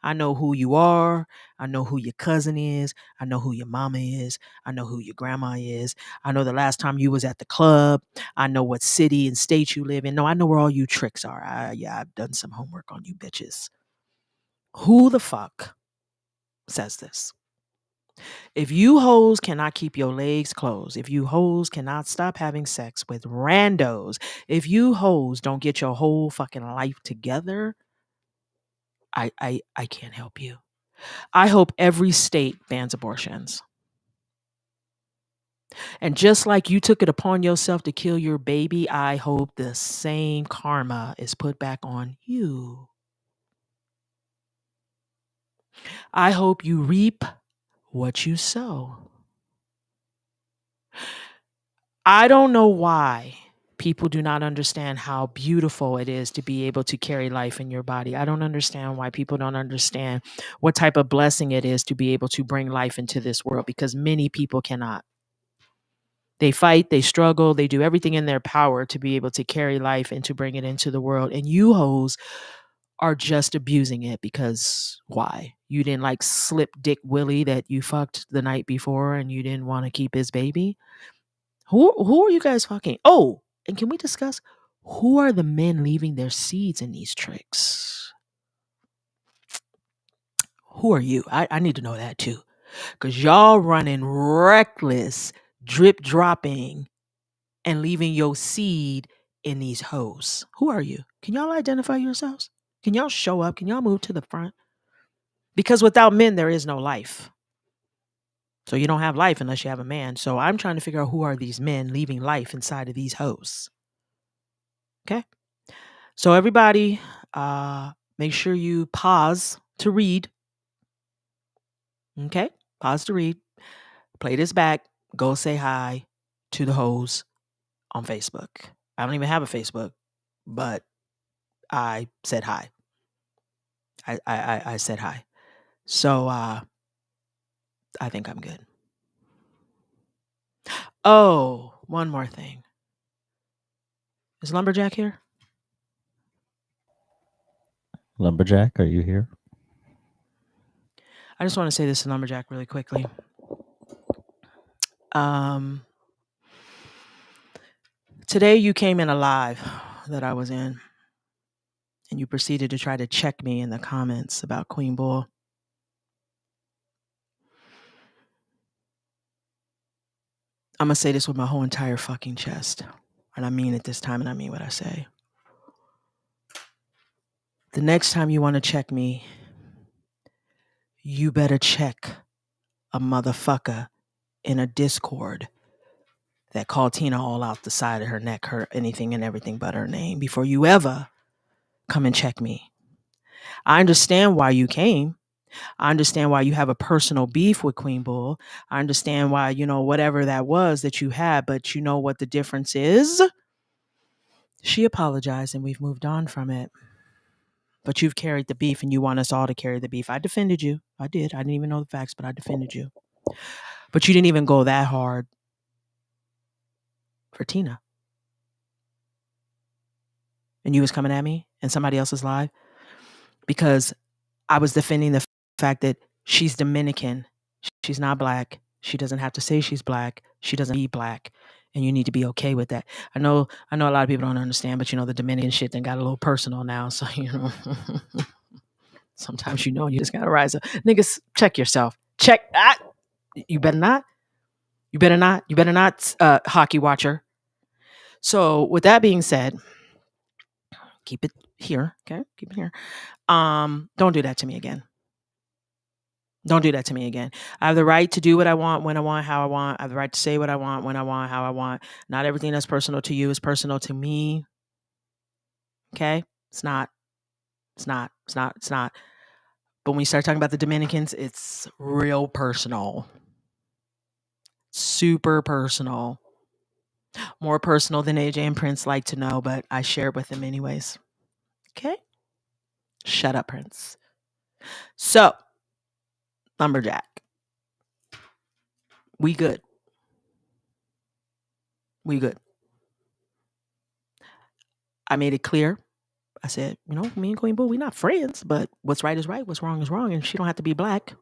I know who you are. I know who your cousin is. I know who your mama is. I know who your grandma is. I know the last time you was at the club. I know what city and state you live in. No, I know where all you tricks are. I've done some homework on you bitches. Who the fuck says this? If you hoes cannot keep your legs closed, if you hoes cannot stop having sex with randos, if you hoes don't get your whole fucking life together, I can't help you. I hope every state bans abortions. And just like you took it upon yourself to kill your baby, I hope the same karma is put back on you. I hope you reap what you sow. I don't know why people do not understand how beautiful it is to be able to carry life in your body. I don't understand why people don't understand what type of blessing it is to be able to bring life into this world, because many people cannot. They fight, they struggle, they do everything in their power to be able to carry life and to bring it into the world. And you hoes are just abusing it because why? You didn't like slip Dick Willie that you fucked the night before and you didn't want to keep his baby? Who are you guys fucking? Oh, and can we discuss who are the men leaving their seeds in these tricks? Who are you? I need to know that too. Because y'all running reckless, drip dropping, and leaving your seed in these hoes. Who are you? Can y'all identify yourselves? Can y'all show up? Can y'all move to the front? Because without men, there is no life. So you don't have life unless you have a man. So I'm trying to figure out who are these men leaving life inside of these hoes. Okay. So everybody, make sure you pause to read. Okay. Pause to read. Play this back. Go say hi to the hoes on Facebook. I don't even have a Facebook, but I said hi. I said hi. So I think I'm good. Oh, one more thing. Is Lumberjack here?
Lumberjack, are you here?
I just want to say this to Lumberjack really quickly. Today you came in a live that I was in, and you proceeded to try to check me in the comments about Queen Bull. I'm going to say this with my whole entire fucking chest. And I mean it this time, and I mean what I say. The next time you want to check me, you better check a motherfucker in a Discord that called Tina all out the side of her neck, her anything and everything but her name, before you ever come and check me. I understand why you came. I understand why you have a personal beef with Queen Bull. I understand why, whatever that was that you had, but you know what the difference is? She apologized and we've moved on from it. But you've carried the beef and you want us all to carry the beef. I defended you. I did. I didn't even know the facts, but I defended you. But you didn't even go that hard for Tina. And you was coming at me in somebody else's live because I was defending the fact that she's Dominican. She's not black. She doesn't have to say she's black. She doesn't be black. And you need to be okay with that. I know a lot of people don't understand, but the Dominican shit then got a little personal now. So, sometimes you just gotta rise up. Niggas, check yourself. Check. You better not. You better not. You better not, hockey watcher. So with that being said, keep it here. Okay? Keep it here. Don't do that to me again. Don't do that to me again. I have the right to do what I want, when I want, how I want. I have the right to say what I want, when I want, how I want. Not everything that's personal to you is personal to me. Okay? It's not. It's not. It's not. It's not. But when you start talking about the Dominicans, it's real personal. Super personal. More personal than AJ and Prince like to know, but I share it with them anyways. Okay? Shut up, Prince. So, Lumberjack. We good. We good. I made it clear. I said, me and Queen Boo, we're not friends, but what's right is right, what's wrong is wrong, and she don't have to be black.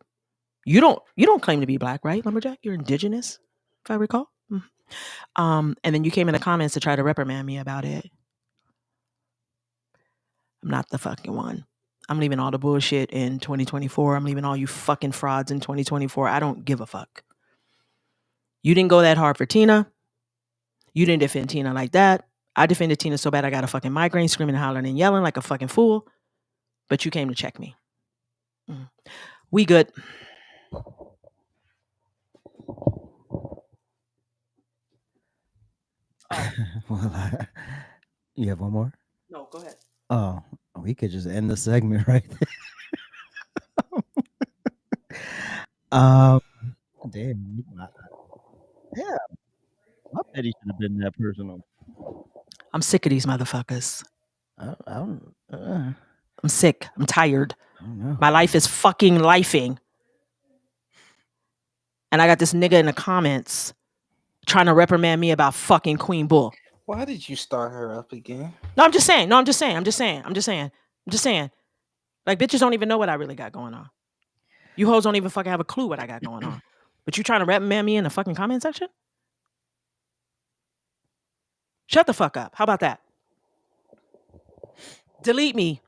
You don't claim to be black, right, Lumberjack? You're indigenous, if I recall. And then you came in the comments to try to reprimand me about it. I'm not the fucking one. I'm leaving all the bullshit in 2024. I'm leaving all you fucking frauds in 2024. I don't give a fuck. You didn't go that hard for Tina. You didn't defend Tina like that. I defended Tina so bad I got a fucking migraine, screaming and hollering and yelling like a fucking fool. But you came to check me. We good.
Well, you have one more?
No, go ahead.
Oh, we could just end the segment right there. Damn. Yeah. My said he should have been that personal.
I'm sick of these motherfuckers.
I don't.
I'm sick. I'm tired.
I don't know.
My life is fucking lifing. And I got this nigga in the comments trying to reprimand me about fucking Queen Bull.
Why did you start her up again?
No, I'm just saying. I'm just saying. Like, bitches don't even know what I really got going on. You hoes don't even fucking have a clue what I got going on. But you trying to reprimand me in the fucking comment section? Shut the fuck up. How about that? Delete me.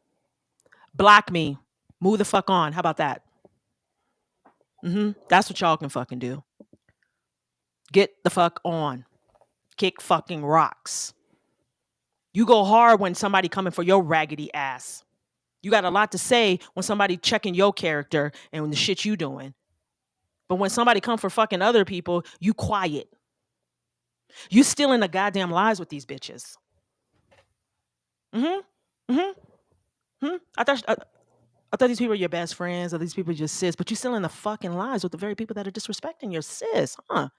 Block me. Move the fuck on. How about that? That's what y'all can fucking do. Get the fuck on. Kick fucking rocks. You go hard when somebody coming for your raggedy ass. You got a lot to say when somebody checking your character and the shit you doing. But when somebody come for fucking other people, you quiet. You still in the goddamn lies with these bitches. I thought these people were your best friends, or these people just sis, but you still in the fucking lies with the very people that are disrespecting your sis, huh?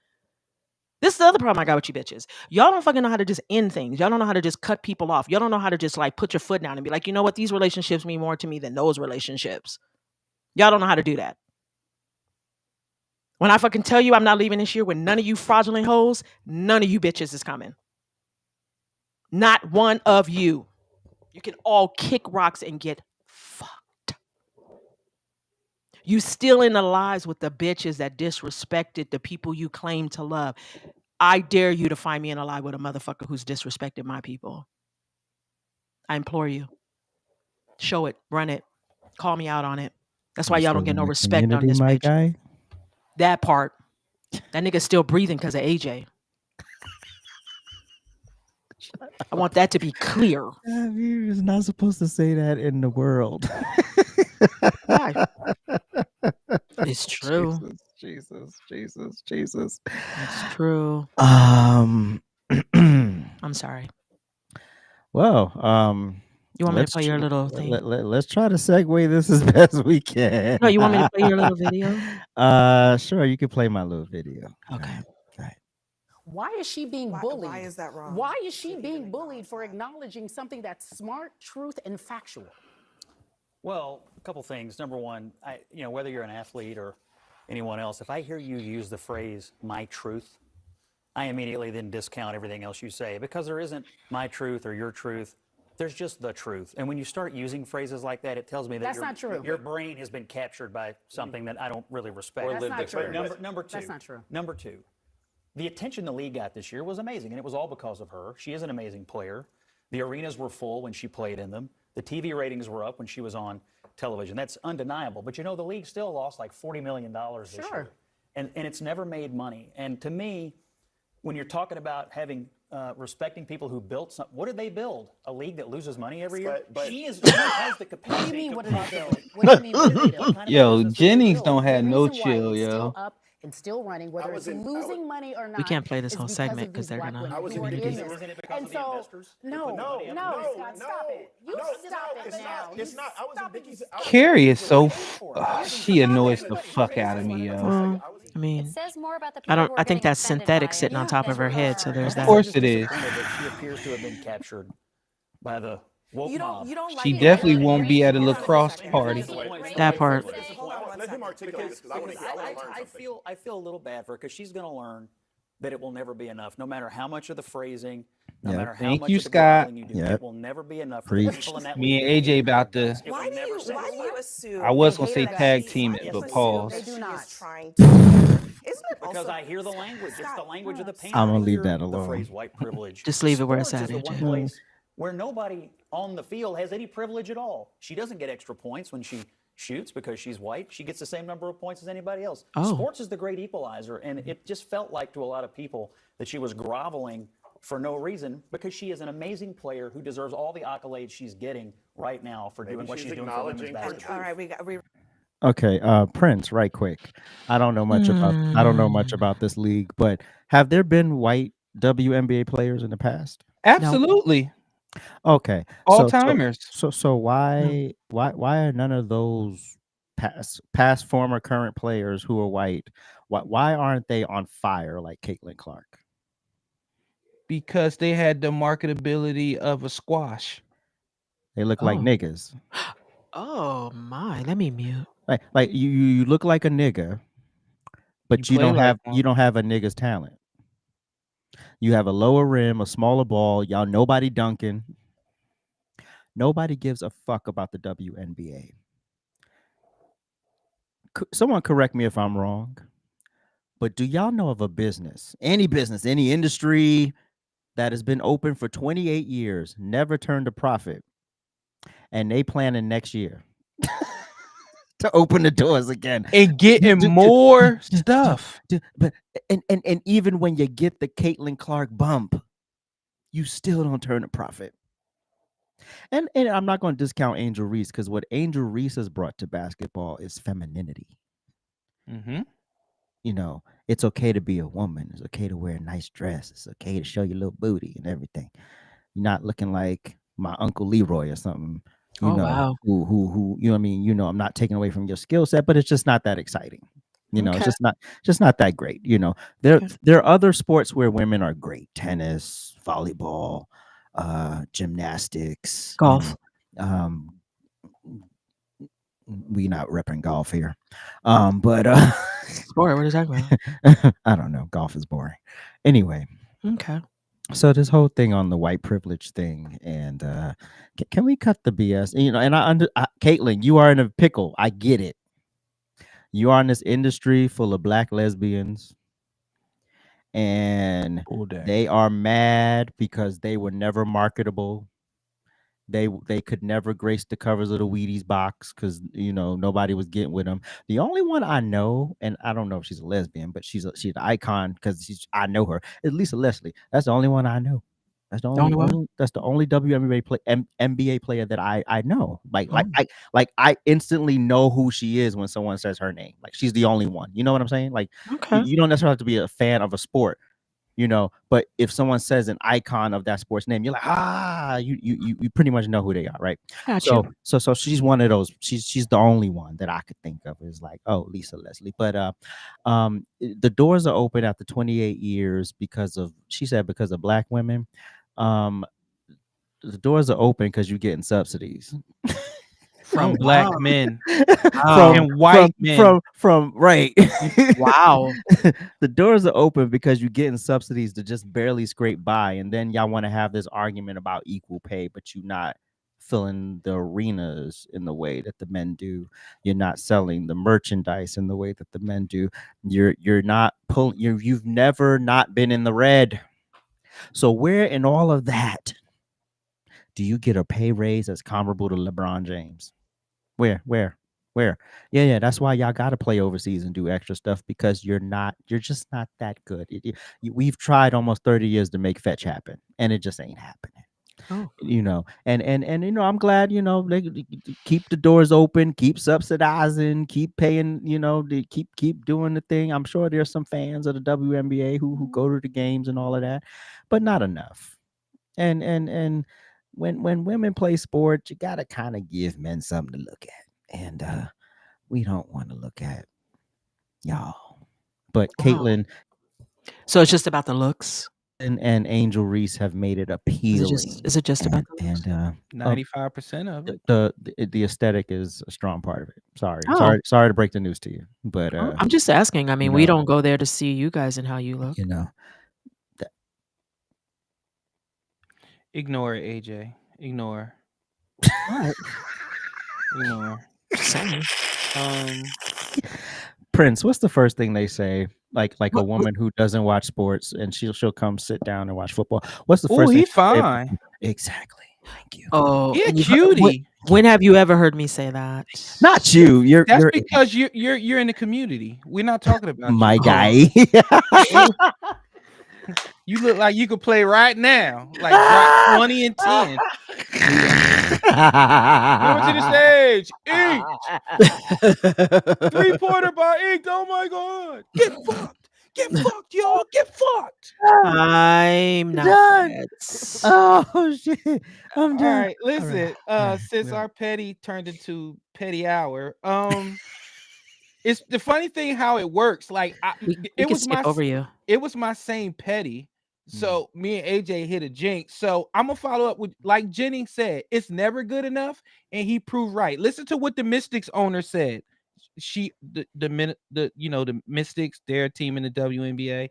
This is the other problem I got with you bitches. Y'all don't fucking know how to just end things. Y'all don't know how to just cut people off. Y'all don't know how to just like put your foot down and be like, you know what? These relationships mean more to me than those relationships. Y'all don't know how to do that. When I fucking tell you I'm not leaving this year with none of you fraudulent hoes, none of you bitches is coming. Not one of you. You can all kick rocks and get fucked. You still in the lies with the bitches that disrespected the people you claim to love. I dare you to find me in a lie with a motherfucker who's disrespected my people. I implore you. Show it. Run it. Call me out on it. That's why y'all don't get no respect on this
my
bitch.
guy.
That part. That nigga's still breathing because of AJ. I want that to be clear.
You're just not supposed to say that in the world.
Why? It's true.
Jesus.
It's true.
I'm
sorry.
Well,
you want me to play your little thing?
Let's try to segue this as best we can.
No, you want me to play your little video?
Sure, you can play my little video.
Okay.
Why is she being bullied?
Why is that wrong?
Why is she being bullied for acknowledging something that's smart, truth, and factual?
Well, a couple things. Number one, whether you're an athlete or anyone else, if I hear you use the phrase "my truth," I immediately then discount everything else you say, because there isn't my truth or your truth. There's just the truth. And when you start using phrases like that, it tells me that
That's not true.
Your brain has been captured by something that I don't really respect.
That's not true.
Number two.
That's not true.
Number two, the attention the league got this year was amazing, and it was all because of her. She is an amazing player. The arenas were full when she played in them. The TV ratings were up when she was on television. That's undeniable. But the league still lost like $40 million this year. And it's never made money. And to me, when you're talking about having respecting people who built something, what did they build? A league that loses money every year? She has the capacity.
What do you mean, what did they build? What do you mean, what did they build?
Yo, Jennings don't have no chill, yo.
Still up and still running, whether it's losing money or not.
We can't play this whole segment because they're gonna.
Isn't it because of the investors?
No, Scott, stop it. You stop it now.
It's not. I was in Dickies.
Carrie is so she annoys the fuck out of me, yo.
I mean,
says more about the
I think that's synthetic sitting on top of her head. So there's that.
Of course it is.
She appears to have been captured by the woke mob.
She definitely won't be at a lacrosse party.
That part.
Let him articulate this, because I want to learn something.
I feel a little bad for her, because she's going to learn that it will never be enough, no matter how much of the phrasing, no matter how much of the
Scott.
you do. It will never be enough for the people in that
Me
league.
and AJ about to.
Why do you assume?
I was gonna say tag team it, but pause.
They do not. Isn't it
Because I hear the language. It's the language of the pain.
I'm gonna leave that
The
alone.
phrase white privilege.
Just leave it where it's at,
Sports is the
AJ.
one place where nobody on the field has any privilege at all. She doesn't get extra points when she shoots because she's white. She gets the same number of points as anybody else.
Oh.
Sports is the great equalizer, and it just felt like to a lot of people that she was groveling for no reason, because she is an amazing player who deserves all the accolades she's getting right now for doing what she's doing for women's basketball.
All right, we
Okay, Prince, right quick. I don't know much about this league, but have there been white WNBA players in the past?
Absolutely.
Okay.
All timers.
So why are none of those past, former, current players who are white, why aren't they on fire like Caitlin Clark?
because they had the marketability of a squash.
They look like
Oh.
niggas.
Oh my, let me mute.
Like you look like a nigga, but
You play like
you don't have a nigga's talent. You have a lower rim, a smaller ball. Y'all nobody dunking. Nobody gives a fuck about the WNBA. Someone correct me if I'm wrong, but do y'all know of a business, any industry that has been open for 28 years, never turned a profit, and they planning next year to open the doors again
and getting more stuff?
But and even when you get the Caitlin Clark bump, you still don't turn a profit. And I'm not going to discount Angel Reese, because what Angel Reese has brought to basketball is femininity.
Mm-hmm.
You know, it's okay to be a woman. It's okay to wear a nice dress. It's okay to show your little booty and everything. You're not looking like my Uncle Leroy or something. You
Oh,
know,
wow.
who you know what I mean? You know, I'm not taking away from your skill set, but it's just not that exciting. You know,
Okay.
it's just not that great. You know, there are other sports where women are great: tennis, volleyball, gymnastics,
Golf.
We not repping golf here, but
Sport. What are you talking about?
I don't know. Golf is boring. Anyway,
Okay.
so this whole thing on the white privilege thing, and can we cut the BS? You know, and Caitlin, you are in a pickle. I get it. You are in this industry full of black lesbians, and they are mad because they were never marketable. They could never grace the covers of the Wheaties box because, you know, nobody was getting with them. The only one I know, and I don't know if she's a lesbian, but she's an icon because I know her. At Lisa Leslie. That's the only one I know. That's the only NBA player that I know. I instantly know who she is when someone says her name. Like, she's the only one. You know what I'm saying? Like,
Okay.
you don't necessarily have to be a fan of a sport, you know, but if someone says an icon of that sport's name, you're like, you pretty much know who they are, right?
Got
So
you.
so she's one of those. She's the only one that I could think of is like, oh, Lisa Leslie. But the doors are open after 28 years because of black women. The doors are open because you're getting subsidies
From
Oh,
black
wow.
men
Wow.
and white men.
from right.
Wow.
The doors are open because you're getting subsidies to just barely scrape by, and then y'all want to have this argument about equal pay, but you're not filling the arenas in the way that the men do. You're not selling the merchandise in the way that the men do. You're not pulling. You've never not been in the red. So where in all of that do you get a pay raise that's comparable to LeBron James? Where? Yeah. That's why y'all got to play overseas and do extra stuff, because you're just not that good. We've tried almost 30 years to make fetch happen, and it just ain't happening.
Oh.
You know, and you know, I'm glad, you know, they keep the doors open, keep subsidizing, keep paying, you know, they keep doing the thing. I'm sure there's some fans of the WNBA who go to the games and all of that, but not enough. And when women play sports, you gotta kind of give men something to look at, and we don't want to look at y'all. But
Wow.
Caitlin,
So it's just about the looks.
and Angel Reese have made it appealing.
Is it just about the looks?
And
95% of it.
the aesthetic is a strong part of it.
Oh.
Sorry to break the news to you, but
I'm just asking. I mean,
you
we
know,
don't go there to see you guys and how you look.
you know,
Ignore it, AJ. Ignore.
What?
Ignore.
Sorry.
Prince, what's the first thing they say? Like a
What-
woman who doesn't watch sports and she'll come sit down and watch football. What's the
Oh,
first thing
he
they say about
fine.
you? Exactly. Thank you.
Oh,
He a
and
cutie.
when have you ever heard me say that?
Not you.
That's
You're
because you're in the community. We're not talking about
my
you.
guy.
You look like you could play right now, like drop 20 and 10. Coming to the stage, inked. 3-pointer by inked. Oh my god. Get fucked. Get fucked, y'all. Get fucked.
I'm not
done.
Feds.
Oh shit. I'm
All
done.
right, listen. Since
Well.
our petty turned into petty hour, it's the funny thing how it works. Like
We
it
can
was
skip over you.
it was my same petty. So me and AJ hit a jinx. So I'm gonna follow up with, like Jennings said, it's never good enough, and he proved right. Listen to what the Mystics owner said. The Mystics, their team in the WNBA.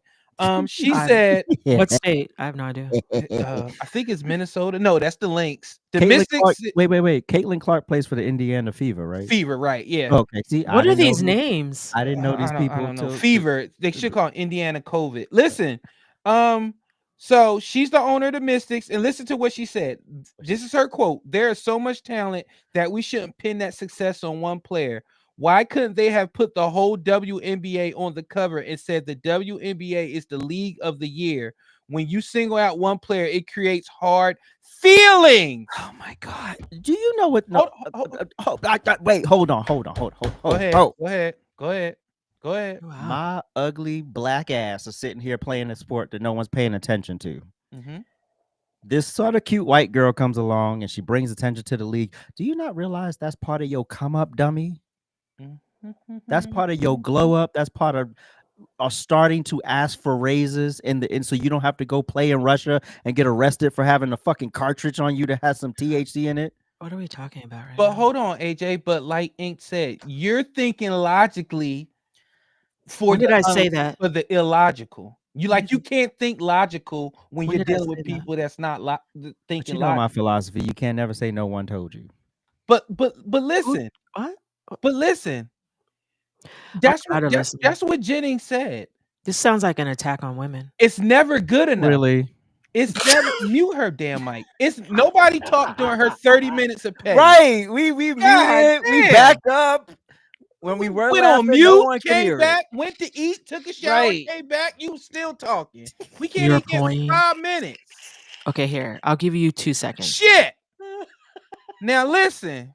She said,
What state? I have no idea.
I think it's Minnesota. No, that's the Lynx. The
Caitlin Clark.
Mystics.
Wait. Caitlin Clark plays for the Indiana Fever, right?
Fever, right? Yeah.
Okay. See,
What are these names?
I didn't know these
I
people
don't know.
till
Fever. They should call it Indiana COVID. Listen, so she's the owner of the Mystics, and listen to what she said. This is her quote: "There is so much talent that we shouldn't pin that success on one player. Why couldn't they have put the whole WNBA on the cover and said the WNBA is the league of the year? When you single out one player, it creates hard feelings."
Oh my God! Do you know what? No, wait. Hold on.
Go ahead.
Wow.
My ugly black ass is sitting here playing a sport that no one's paying attention to.
Mm-hmm.
This sort of cute white girl comes along and she brings attention to the league. Do you not realize that's part of your come up, dummy? That's part of your glow up. That's part of starting to ask for raises and so you don't have to go play in Russia and get arrested for having a fucking cartridge on you that has some THC in it.
What are we talking about right
But
now?
hold on, AJ. But like Ink said, you're thinking logically for
When did I say that?
for the illogical. You can't think logical when you're
did I
dealing
say
with
that?
people that's not thinking
But you know my
logical.
philosophy. You can't never say no one told you.
But listen.
What?
But listen. That's
try to listen.
that's what Jennings said.
This sounds like an attack on women.
It's never good enough.
Really?
It's never mute her damn mic. It's nobody talked during her 30 minutes of petty.
Right. We muted. We backed up. When we were
went
laughing,
on mute,
no one could
came
hear
back,
it.
went to eat, took a shower,
Right.
came back. You still talking. We can't
You're
even get
pointing.
5 minutes.
Okay, here. I'll give you 2 seconds.
Shit. Now listen.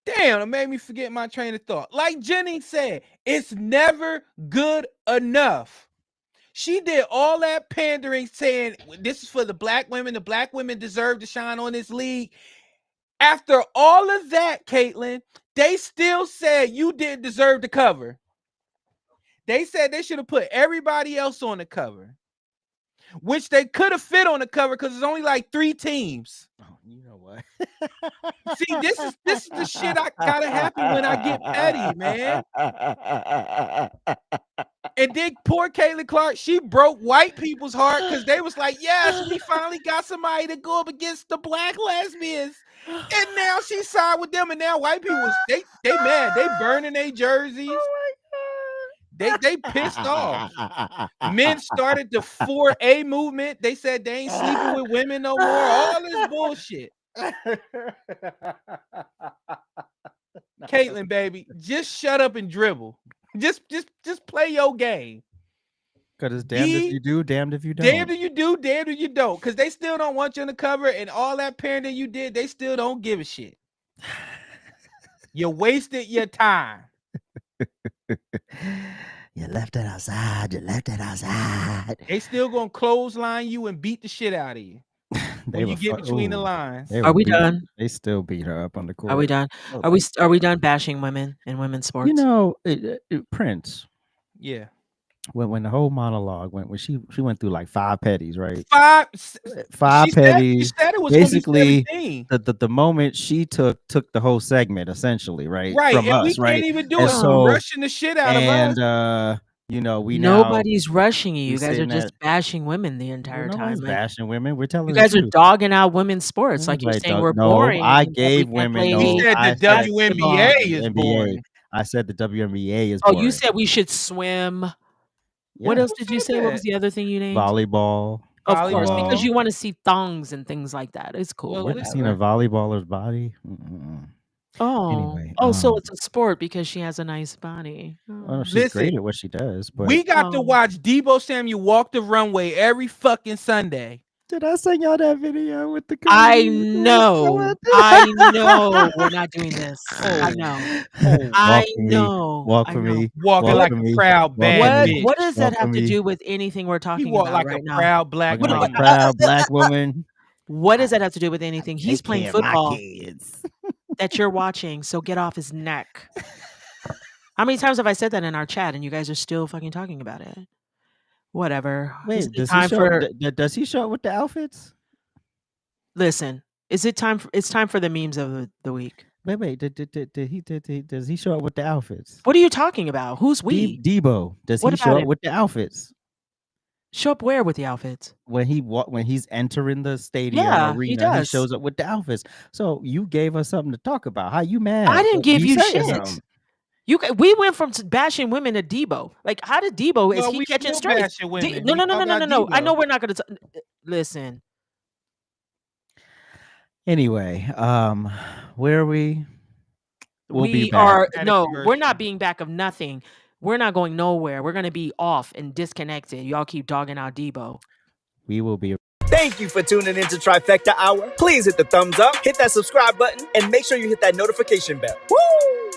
Damn, it made me forget my train of thought. Like Jenny said, it's never good enough. She did all that pandering saying this is for the black women. The black women deserve to shine on this league. After all of that, Caitlin, they still said you didn't deserve the cover. They said they should have put everybody else on the cover, which they could have fit on the cover because there's only like 3 teams.
Oh, you know what?
See, this is the shit I gotta happen when I get petty, man. And then poor Caitlin Clark, she broke white people's heart because they was like, yes, we finally got somebody to go up against the black lesbians. And now she signed with them, and now white people they mad. They burning their jerseys.
Oh my God.
They pissed off. Men started the 4A movement. They said they ain't sleeping with women no more. All this bullshit. Caitlin, baby, just shut up and dribble. Just play your game.
Because it's damned if you do, damned if you don't.
Damned if you do, damned if you don't. Because they still don't want you on the cover, and all that parenting you did, they still don't give a shit. You wasted your time.
You left it outside. You left it outside.
They still gonna clothesline you and beat the shit out of you. When you get between the lines.
Are we done?
They still beat her up on the court.
Are we done? Are we done bashing women in women's sports?
You know, Prince.
Yeah.
When the whole monologue went, when she went through like 5 petties, right?
5
petties.
She said it was
basically
gonna be 17.
the moment she took the whole segment essentially, right?
Right,
From
and
us,
we
right?
can't even do
and
it.
So,
Rushing the shit out of us.
And you know,
nobody's rushing you. You guys are
saying
just
that-
bashing women the entire
no
time.
one's
Like,
bashing women. We're telling
you
the
guys are
truth.
dogging out women's sports. Like you're
Nobody
saying we're
no,
boring.
I
and that we
gave
can't
women
play
no.
He said
I
the WNBA is
NBA.
boring.
I said the WNBA is
Oh,
boring.
you said we should swim. What
Yeah.
else did you say? What was the other thing you named?
Volleyball.
Of course,
Volleyball.
because you want to see thongs and things like that. It's cool.
Well,
You ever seen a volleyballer's body? Mm-mm.
Oh,
Anyway,
so it's a sport because she has a nice body.
Well, she's
Listen,
great at what she does. But
we got to watch Debo Samuel walk the runway every fucking Sunday.
did I send y'all that video with the?
I know. I know. We're not doing this. I know. I know.
Walk
I
for
know.
me.
Walking
walk
like
for
a
me,
proud
walk
bad
for me,
bitch.
What does that
walk
have
for
to
me.
do with anything we're
He
talking
walk
about
like
right
a
now?
proud black
Walking like a
mama.
proud black woman.
What does that have to do with anything? He's
Take
playing
care of my
football
kids.
that you're watching, so get off his neck. How many times have I said that in our chat and you guys are still fucking talking about it? Whatever. Is
Wait,
it
does he
time
show?
for?
Does he show up with the outfits?
Listen, is it time? It's time for the memes of the week.
Wait. Does he show up with the outfits?
What are you talking about? Who's we?
Debo. Does
What
he
about
show up
him?
with the outfits
Show up where with the outfits?
when he's entering the stadium
Yeah, he
arena? He
does.
shows up with the outfits. So you gave us something to talk about. How you mad?
I didn't give
He's
you
saying
shit.
something.
We went from bashing women to Debo. Like, how did Debo? Is
Well,
he
we
catching
still
strays?
bashing women.
No.
We talk about
I know
Debo.
we're not going to listen.
Anyway, where are we? We'll be
We
back.
are
Had a
no, we're
commercial.
not being back of nothing. We're not going nowhere. We're going to be off and disconnected. Y'all keep dogging out Debo.
We will be.
Thank you for tuning into Trifecta Hour. Please hit the thumbs up, hit that subscribe button, and make sure you hit that notification bell. Woo!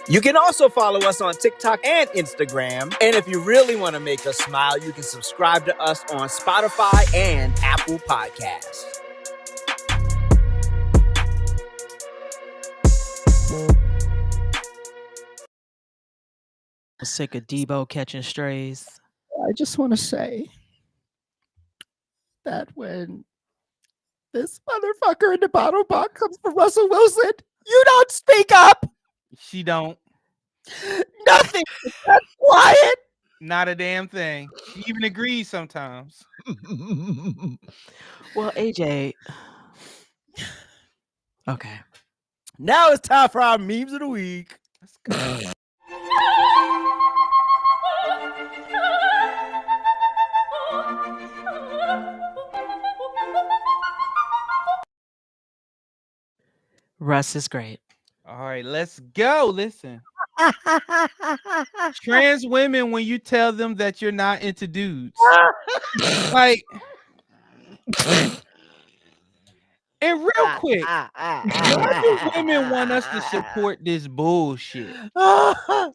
You can also follow us on TikTok and Instagram. And if you really want to make us smile, you can subscribe to us on Spotify and Apple Podcasts.
I'm sick of Debo catching strays.
I just want to say that when this motherfucker in the bottle box comes from Russell Wilson, you don't speak up.
She don't.
Nothing. That's quiet.
Not a damn thing. She even agrees sometimes.
Well, AJ. Okay.
Now it's time for our memes of the week.
Let's go.
Russ is great.
All right, let's go. Listen. Trans women, when you tell them that you're not into dudes. Like, and real quick, why do women want us to support this bullshit?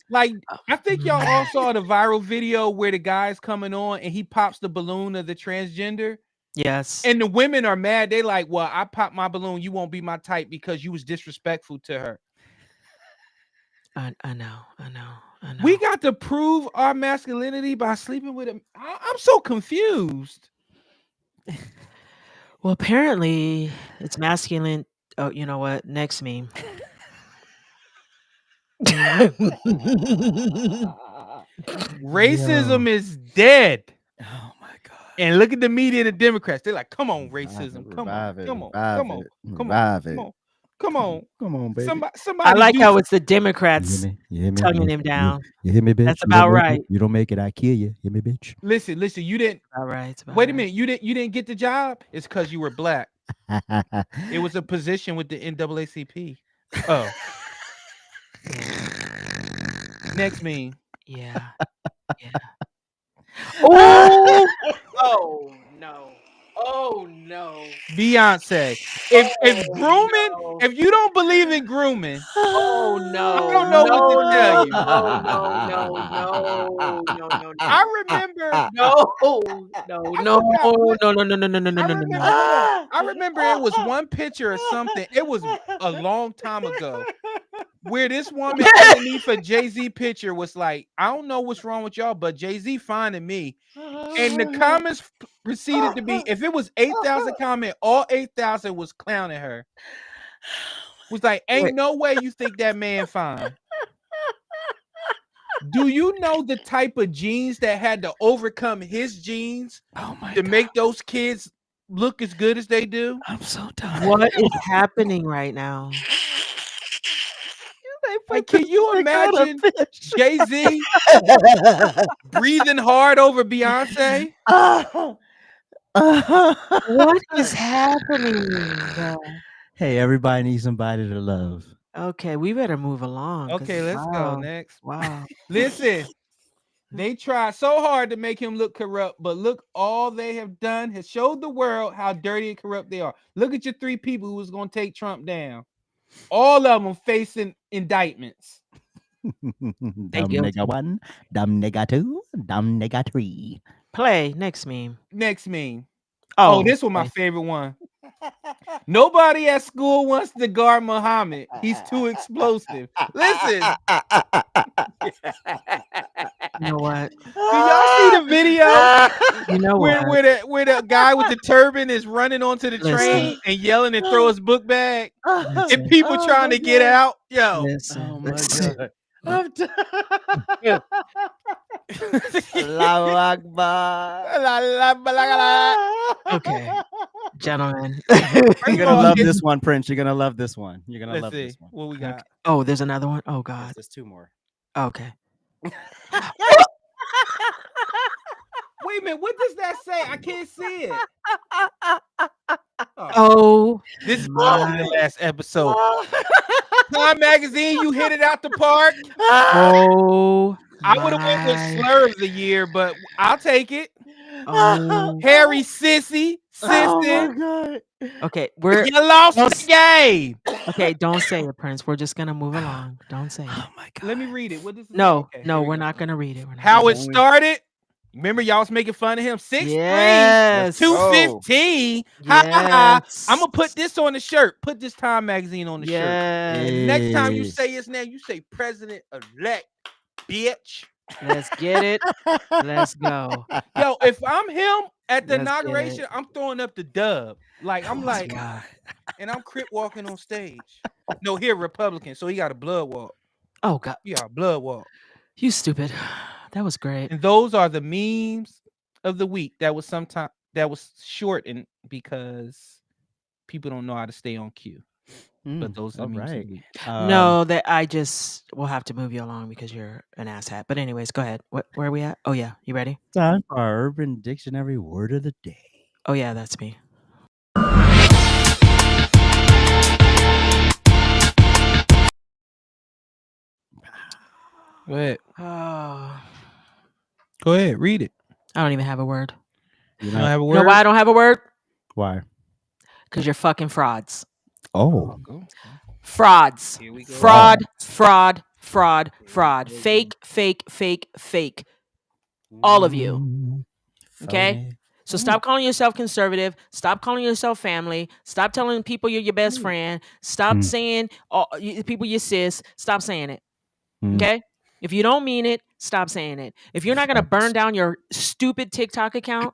Like, I think y'all all saw the viral video where the guy's coming on and he pops the balloon of the transgender.
Yes.
And the women are mad. They like, well, I popped my balloon. You won't be my type because you was disrespectful to her.
I know.
We got to prove our masculinity by sleeping with him. I'm so confused.
Well, apparently it's masculine. Oh, you know what? Next meme.
Racism is dead.
Oh my god!
And look at the media and the Democrats. They're like, "Come on, racism! Come
Revive it,
on, baby! Somebody.
I like how it's the
You
Democrats
hear me? You hear me?
tonguing him down.
You hear me, bitch?
That's
You don't
about
make
right.
it- You don't make it, I kill you. Hear me, bitch?
Listen. You didn't.
All right.
Wait a minute. You didn't get the job. It's because you were black. It was a position with the NAACP. Oh. Next meme.
Yeah. Oh. Oh no. Oh no.
Beyonce. If grooming, if you don't believe in grooming,
Oh no.
I don't know what to tell you.
No.
I remember.
No.
I remember it was one picture or something. It was a long time ago. Where this woman underneath a Jay-Z picture was like, I don't know what's wrong with y'all, but Jay-Z finding me. And the comments proceeded to be, if it was 8,000 comment, all 8,000 was clowning her. Was like, ain't no way you think that man fine. Do you know the type of genes that had to overcome his genes to make those kids look as good as they do?
I'm so done.
What is happening right now?
Like, can you imagine Jay-Z breathing hard over Beyonce?
What is happening?
Hey, everybody needs somebody to love.
Okay, we better move along.
Okay, let's go next.
Wow.
Listen, they tried so hard to make him look corrupt, but look, all they have done has showed the world how dirty and corrupt they are. Look at your three people who was going to take Trump down. All of them facing indictments.
Dumb nigga 1, dumb nigga 2, dumb nigga 3.
Play next meme.
Next meme.
Oh,
this was my favorite one. Nobody at school wants to guard Muhammad. He's too explosive. Listen.
You know what?
Do y'all see the video
You know what?
where the guy with the turban is running onto the
Listen.
train and yelling and throw his book bag, and
Listen.
people trying to get out? Yo,
Listen.
Oh my
Listen.
god. I'm Allahu Akbar.
Okay, gentlemen.
You're gonna love this one, Prince. You're gonna love this one. You're gonna
Let's
love
see
this one.
what we got.
Oh, there's another one? Oh God.
There's 2 more.
Okay.
Wait a minute, what does that say? I can't see it.
Oh,
This is
my.
the last episode. Time Magazine, you hit it out the park.
Oh,
I would have went with
my.
slur of the year, but I'll take it.
Oh.
Harry Sissy,
Oh my
Sissy,
god.
Okay, we're
you lost
don't
the game.
okay. Don't say it, Prince. We're just gonna move along. Don't say it.
Oh my god.
Let me read it. What does it say?
No,
Okay,
no,
here we
we're
go.
not gonna read it. We're not
How
gonna
it
read
started. Remember, y'all was making fun of him. 6'3",
Yes.
215. Ha ha ha.
Yes.
I'm gonna put this on the shirt. Put this Time Magazine on the shirt.
Yes.
And next time you say his name, you say President-elect, bitch.
Let's get it. Let's go.
Yo, if I'm him at the
Let's get
inauguration,
it.
I'm throwing up the dub. Like I'm
Oh my
like,
God.
and I'm crip walking on stage. No, he a Republican, so he got a blood walk.
Oh God.
He got a blood walk.
You stupid. That was great.
And those are the memes of the week. That was shortened because people don't know how to stay on cue. But those are the memes of the week.
No, that I just will have to move you along because you're an asshat. But anyways, go ahead. Where are we at? Oh yeah, you ready?
Time for our Urban Dictionary word of the day.
Oh yeah, that's me.
Go ahead.
Oh,
Go ahead. Read it.
I don't even have a word.
You
don't have a word?
You know why I don't have a word?
Why?
Because you're fucking frauds.
Oh.
Frauds.
Here we go.
Fraud, fraud, fraud, fraud. Fake, fake, fake, fake. All of you. Okay? So stop calling yourself conservative. Stop calling yourself family. Stop telling people you're your best friend. Stop saying people your sis. Stop saying it. Okay? If you don't mean it, stop saying it. If you're not going to burn down your stupid TikTok account,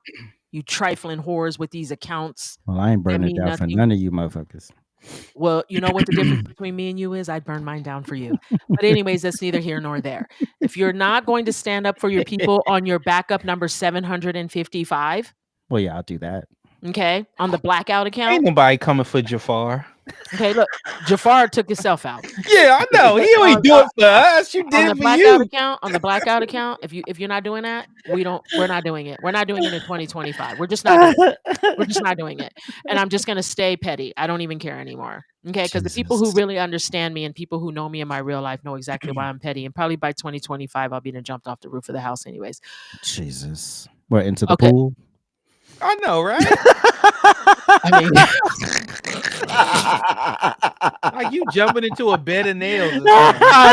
you trifling whores with these accounts.
Well, I ain't burning it
mean
down for
nothing.
none of you motherfuckers.
Well, you know what the difference between me and you is? I'd burn mine down for you. But anyways, that's neither here nor there. If you're not going to stand up for your people on your backup number 755,
Well, yeah, I'll do that.
okay, on the blackout account.
Ain't nobody coming for Jafar.
Okay, look, Jafar took himself out.
Yeah, I know. He ain't do it for us. You
On
did
the
it for
blackout
you.
account, on the blackout account, if you're not doing that, we're not doing it. We're not doing it in 2025. We're just not doing it. We're just not doing it. And I'm just gonna stay petty. I don't even care anymore. Okay, because the people who really understand me and people who know me in my real life know exactly why I'm petty. And probably by 2025, I'll be done jumped off the roof of the house anyways.
Jesus. What, into the
Okay.
pool?
I know, right?
I mean,
like you jumping into a bed of nails. Or
I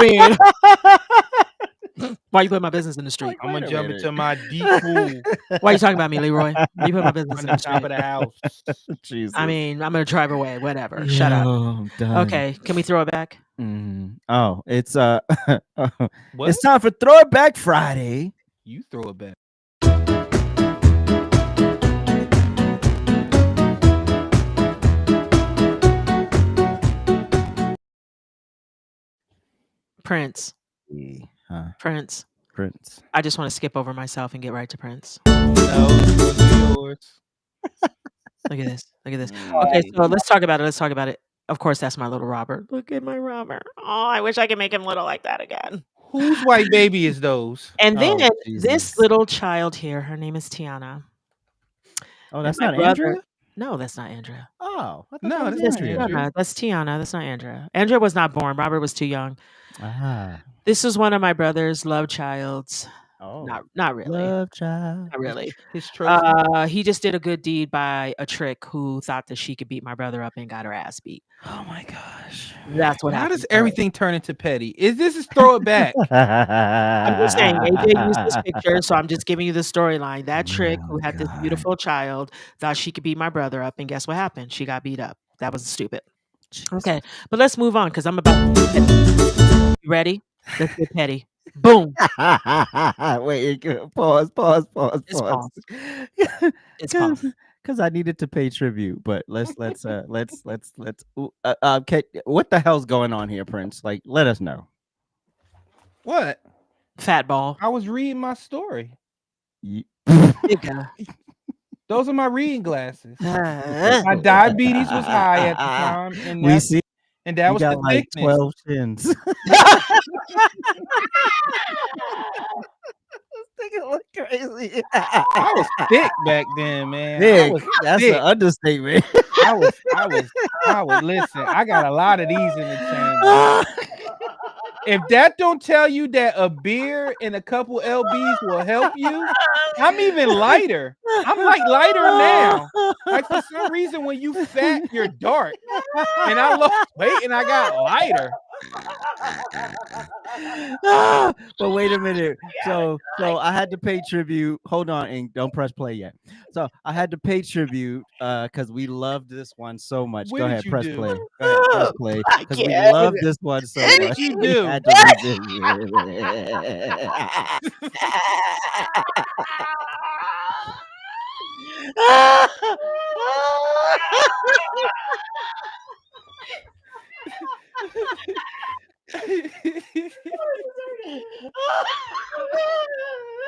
mean, why you put my business in the street?
I'm gonna jump into my deep pool.
Why you talking about me, Leroy? Why you put my business
on
in
the
the
top of
street?
the house.
Jesus.
I mean, I'm gonna drive away. Whatever. Shut up.
I'm done.
Okay, can we throw it back?
Oh, it's
What?
it's time for Throwback Friday.
You throw it back.
Prince. Prince.
Prince.
I just want to skip over myself and get right to Prince.
No, yours.
Look at this. Look at this. Okay, so let's talk about it. Let's talk about it. Of course, that's my little Robert. Look at my Robert. Oh, I wish I could make him little like that again.
Whose white baby is those?
And then
Oh,
this
Jesus.
little child here, her name is Tiana.
Oh, that's
my
not
brother-
Andrea?
No, that's not Andrea.
Oh, I thought
No,
that was
that's
That's
not
Andrea.
Tiana. That's Tiana. That's not Andrea. Andrea was not born. Robert was too young.
Ah.
This is one of my brother's love childs.
Oh.
Not really.
Love child.
Not really.
His trophy.
He just did a good deed by a trick who thought that she could beat my brother up and got her ass beat.
Oh my gosh.
That's what
How
happened.
does everything turn into petty? Is this throw it back?
I'm just saying, AJ used this picture, so I'm just giving you the storyline. That trick,
Oh,
who had this
God.
beautiful child, thought she could beat my brother up, and guess what happened? She got beat up. That was stupid. Okay, but let's move on because I'm about to get petty. You ready? Let's get petty. Boom.
Wait, pause.
It's pause. It's pause.
Because I needed to pay tribute, but let's okay, what the hell's going on here, Prince? Like, let us know.
What?
Fat ball.
I was reading my story.
Big guy.
Those are my reading glasses. My diabetes was high at the time, and
We see
and that
you
was
got
the
like
thickness.
12 chins. This nigga look crazy.
I was thick back then, man. I
Thick.
was
That's
thick.
an understatement.
I was listen, I got a lot of these in the chamber. If that don't tell you that a beer and a couple LBs will help you, I'm even lighter. I'm like lighter now. Like for some reason, when you fat, you're dark. And I lost weight and I got lighter.
But wait a minute. So I had to pay tribute. Hold on, and don't press play yet. So I had to pay tribute because we loved this one so much.
What
Go
did
ahead,
you
press
do?
play. Go ahead, press play because we
can't.
love this one so
What
much.
did you
We
do?
had to revisit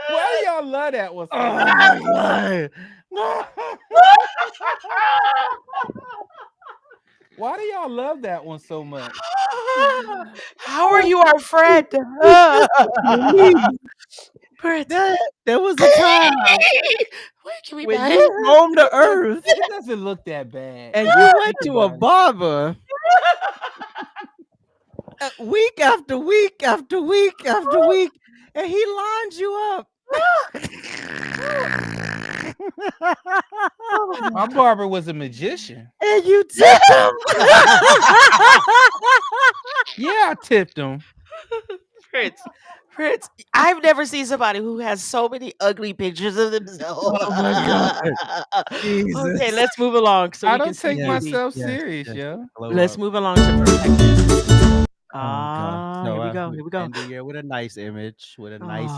Why do y'all love that one so
Oh
much?
my God.
Why do y'all love that one so much?
How are you our friend? Prince.
There was a time when you roamed the earth
It doesn't look that bad.
and
when
you
think
went to a
about it.
barber week after week after week after week, and he lined you up.
My barber was a magician.
And you tipped him.
Yeah, I tipped him.
Prince, I've never seen somebody who has so many ugly pictures of themselves.
Oh my God. Jesus.
Okay, let's move along so
I
we can
don't
see
take
beauty.
myself serious, yo.
Glow
Let's
up.
move along to perfection.
Oh God. So
Here we go. Here we go.
end the year with a nice image, with a nice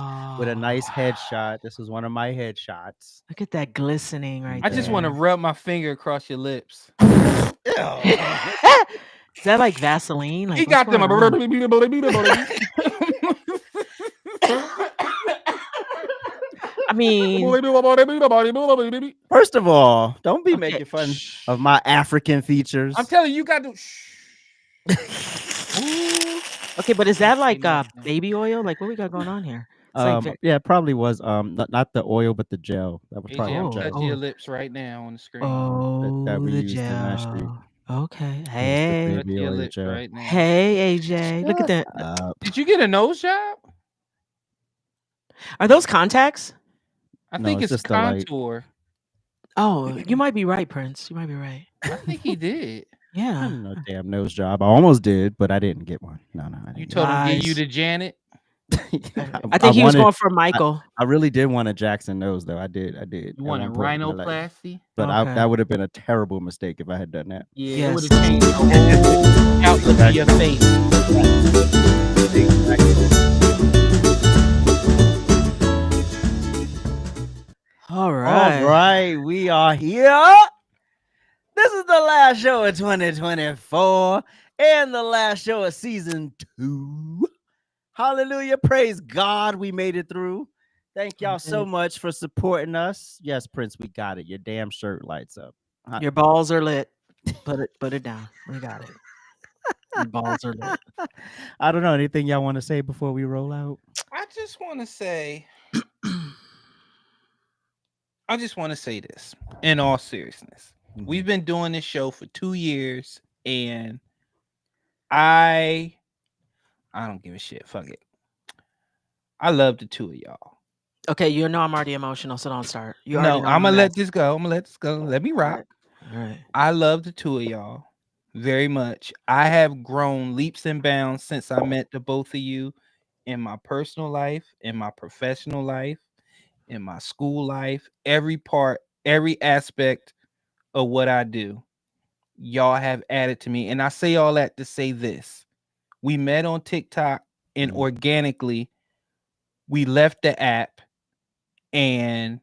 headshot. This was one of my headshots.
Look at that glistening right
I
there.
just want to rub my finger across your lips.
Is that like Vaseline? Like
He
what's
got them.
going on? I mean,
First of all, don't be
okay.
making fun of my African features.
I'm telling you, you got to.
Okay, but is that like baby oil? Like what we got going on here? It's like
Yeah, it probably was not the oil, but the gel. That was probably
AJ, I'm
the gel
touching your lips right now on the screen.
that we
the
used in that street.
gel. Okay.
It was the
Hey.
baby
Your
oil
lips
gel.
right now.
Hey, AJ. Look at that.
Did you get a nose job?
Are those contacts?
I
No,
think
it's
it's
just the light.
contour.
Oh, you might be right, Prince. You might be right.
I think he did.
Yeah.
No damn nose job. I almost did, but I didn't get one. No, I
You
didn't.
told him get you
Lies.
to Janet.
I think he was going for Michael.
I really did want a Jackson nose though. I did.
You
at
want a
one point in my life.
rhinoplasty?
But
Okay.
that would have been a terrible mistake if I had done that.
Yeah,
Yes.
it would have changed the whole outlook of your face.
All right.
All right, we are here. This is the last show of 2024 and the last show of season 2. Hallelujah. Praise God. We made it through. Thank y'all so much for supporting us. Yes, Prince, we got it. Your damn shirt lights up.
Your balls are lit. Put it down. We got it. Your balls are lit.
I don't know. Anything y'all want to say before we roll out?
I just want to say this in all seriousness. We've been doing this show for 2 years and I don't give a shit. Fuck it. I love the two of y'all.
Okay, you know I'm already emotional, so don't start. You
No,
already know
I'm gonna
a
let
mess.
this go. Let me rock.
All right.
I love the two of y'all very much. I have grown leaps and bounds since I met the both of you in my personal life, in my professional life, in my school life, every part, every aspect of what I do. Y'all have added to me. And I say all that to say this. We met on TikTok and organically we left the app and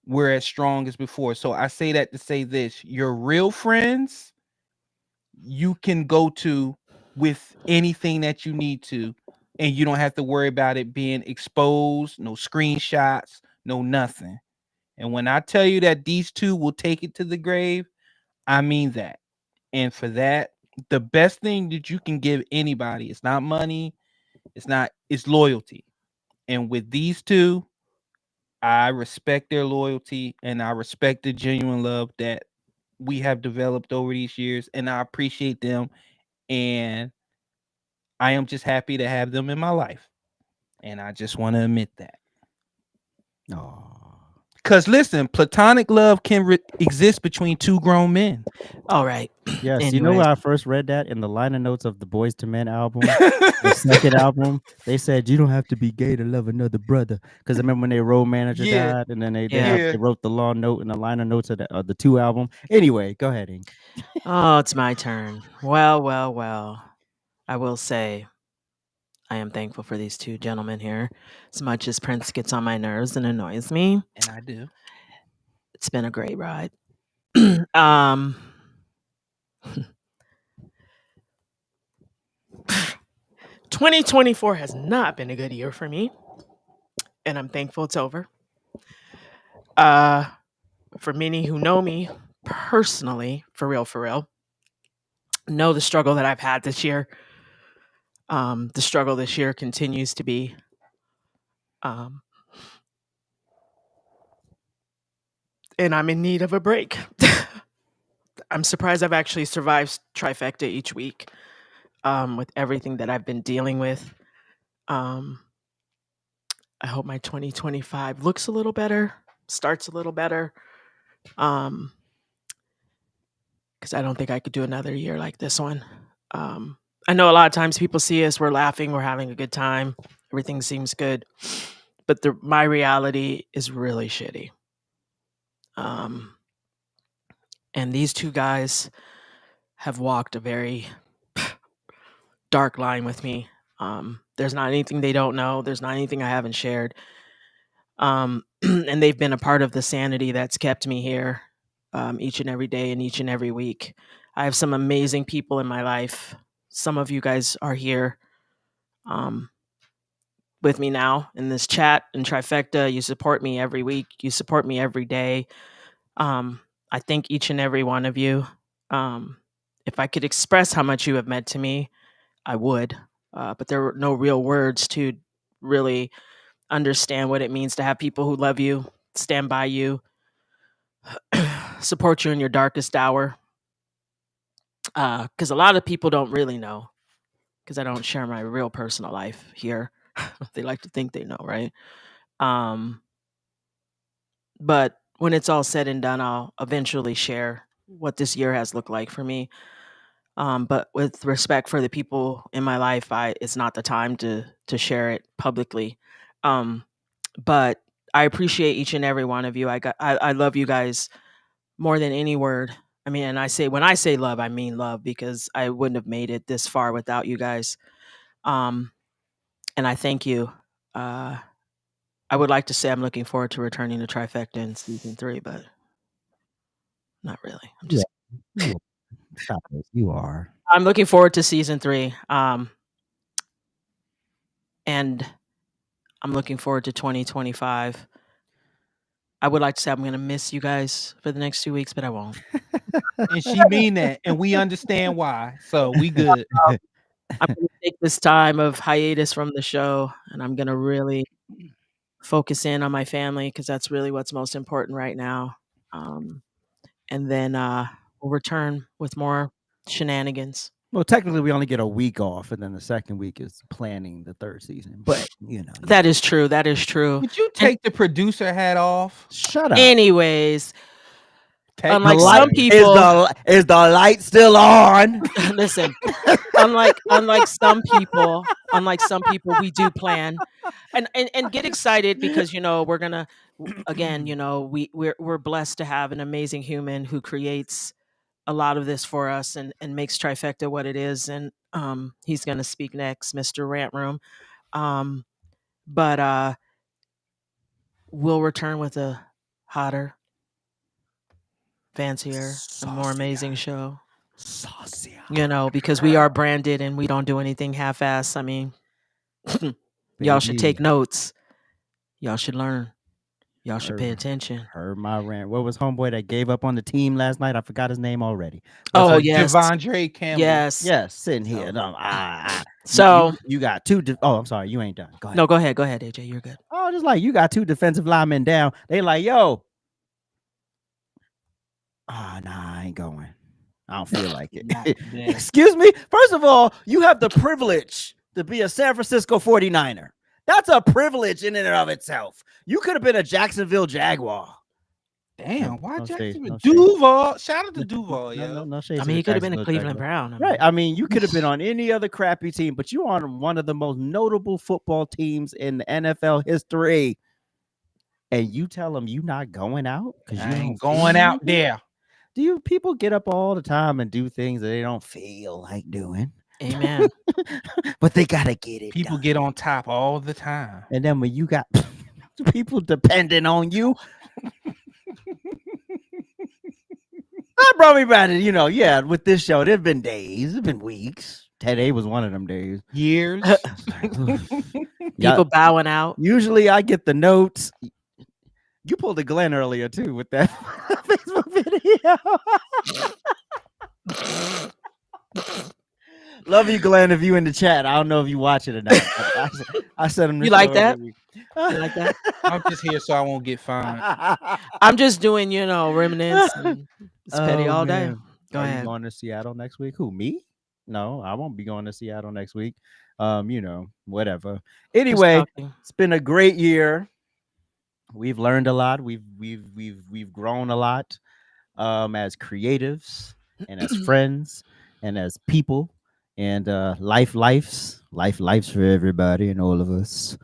we're as strong as before. So I say that to say this: your real friends you can go to with anything that you need to, and you don't have to worry about it being exposed, no screenshots, no nothing. And when I tell you that these two will take it to the grave, I mean that. And for that, the best thing that you can give anybody, it's not money, it's loyalty. And with these two, I respect their loyalty and I respect the genuine love that we have developed over these years, and I appreciate them, and I am just happy to have them in my life. And I just want to admit that. Because listen, platonic love can exist between two grown men.
All right.
Yes, you know where I first read that? In the liner notes of the Boys to Men album, the second album. They said you don't have to be gay to love another brother. Because I remember when their road manager died, and then they wrote the long note in the liner notes of the two album. Anyway, go ahead, Ink.
Oh, it's my turn. Well. I will say I am thankful for these two gentlemen here. As much as Prince gets on my nerves and annoys me.
And I do.
It's been a great ride. 2024 has not been a good year for me, and I'm thankful it's over. For many who know me personally, for real, know the struggle that I've had this year. The struggle this year continues to be and I'm in need of a break. I'm surprised I've actually survived Trifecta each week with everything that I've been dealing with. I hope my 2025 looks a little better, starts a little better. Because I don't think I could do another year like this one. I know a lot of times people see us, we're laughing, we're having a good time, everything seems good, but my reality is really shitty. And these two guys have walked a very dark line with me. There's not anything they don't know. There's not anything I haven't shared. And they've been a part of the sanity that's kept me here each and every day and each and every week. I have some amazing people in my life. Some of you guys are here with me now in this chat and Trifecta. You support me every week. You support me every day. I thank each and every one of you. If I could express how much you have meant to me, I would. But there were no real words to really understand what it means to have people who love you, stand by you, support you in your darkest hour. Because a lot of people don't really know, because I don't share my real personal life here. They like to think they know, right? But when it's all said and done, I'll eventually share what this year has looked like for me. But with respect for the people in my life, it's not the time to share it publicly. But I appreciate each and every one of you. I love you guys more than any word. I mean, and when I say love, I mean love, because I wouldn't have made it this far without you guys. And I thank you. I would like to say I'm looking forward to returning to Trifecta in season 3, but not really. I'm just
Stop this. You are.
I'm looking forward to season 3. And I'm looking forward to 2025. I would like to say I'm going to miss you guys for the next 2 weeks, but I won't.
And she mean that, and we understand why. So we good.
I'm going to take this time of hiatus from the show, and I'm going to really focus in on my family, because that's really what's most important right now. And then we'll return with more shenanigans.
Well, technically, we only get a week off, and then the second week is planning the third season. But
that is true. That is true.
Would you take the producer hat off?
Shut up.
Anyways, unlike
the
some people,
is the light still on?
Listen, unlike some people, we do plan and get excited, because we're gonna again, we're blessed to have an amazing human who creates a lot of this for us and makes Trifecta what it is. And he's gonna speak next, Mr. Rant Room. But we'll return with a hotter, fancier, and more amazing show.
Saucier.
You know, because we are branded and we don't do anything half-ass. I mean, y'all should take
Baby.
notes. Y'all should learn. Y'all should pay attention.
Heard my rant. What was homeboy that gave up on the team last night? I forgot his name already.
Oh, yes.
Devondre Campbell.
Yes.
Yes, sitting here.
So-
No,
So
you got two. Oh, I'm sorry, you ain't done. Go ahead.
no, go ahead, AJ. You're good.
Oh, just like you got two defensive linemen down. They like, yo. Nah, I ain't going. I don't feel like it. Excuse me. First of all, you have the privilege to be a San Francisco 49er. That's a privilege in and of itself. You could have been a Jacksonville Jaguar.
Damn, why
No shade,
Jacksonville?
no shade.
Duval. Shout out to Duval, yo.
No shade.
I
to
mean,
the
he could have been a
Jacksonville
Cleveland
Jaguars.
Brown.
Right. I mean, you could have been on any other crappy team, but you on one of the most notable football teams in the NFL history. And you tell them you not going out because you
ain't
don't
going
feel
out
like it?
there.
Do you people get up all the time and do things that they don't feel like doing?
Amen.
But they gotta get it.
People
done.
get on top all the time.
And then when you got people depending on you, that brought me back to, with this show, there've been days, there've been weeks. Today was one of them days.
Years.
People bowing out.
Usually I get the notes. You pulled a Glenn earlier too with that Facebook video. Love you, Glenn. If you in the chat, I don't know if you watch it or not. I said him.
You like that? You like that?
I'm just here so I won't get fined.
I'm just doing, remnants. And it's petty all day.
Man.
Go
Are
ahead.
you going to Seattle next week? Who, me? No, I won't be going to Seattle next week. Whatever. Anyway, it's been a great year. We've learned a lot. We've grown a lot as creatives and as friends and as people. And life for everybody and all of us.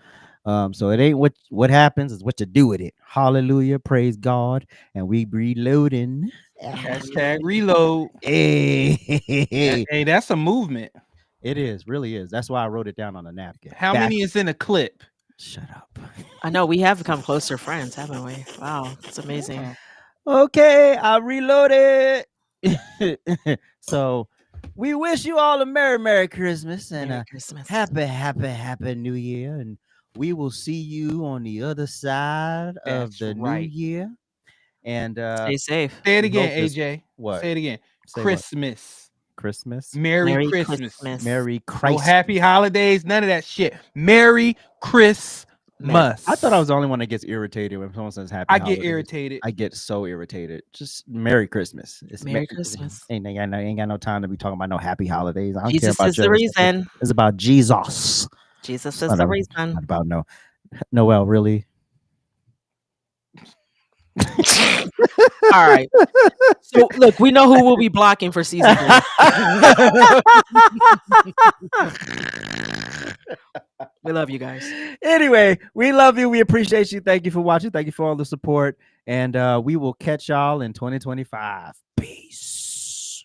So it ain't what happens, it's what you do with it. Hallelujah, praise God, and we reloading.
Hashtag reload. Hey, that's a movement.
It is, really is. That's why I wrote it down on a napkin.
How many is in a clip?
Shut up.
I know we have become closer friends, haven't we? Wow, it's amazing.
Okay, I reloaded. So we wish you all a Merry Christmas and
Merry Christmas.
Happy New Year. And we will see you on the other side of the new year. And
stay safe.
Say it again, AJ.
What?
Say it again.
Say
Christmas.
What? Christmas.
Merry Christmas.
Merry Christmas.
No happy holidays. None of that shit. Merry Christmas.
I thought I was the only one that gets irritated when someone says happy holidays.
Get irritated.
I get so irritated. Just Merry Christmas. It's
Merry Christmas.
Ain't got no time to be talking about no happy holidays. I don't
Jesus
care about
is the reason.
It's about Jesus.
Jesus is the reason.
Not about Noel, really.
All right. So look, we know who we'll be blocking for season 3. We love you guys.
Anyway, we love you. We appreciate you. Thank you for watching. Thank you for all the support. And we will catch y'all in 2025. Peace.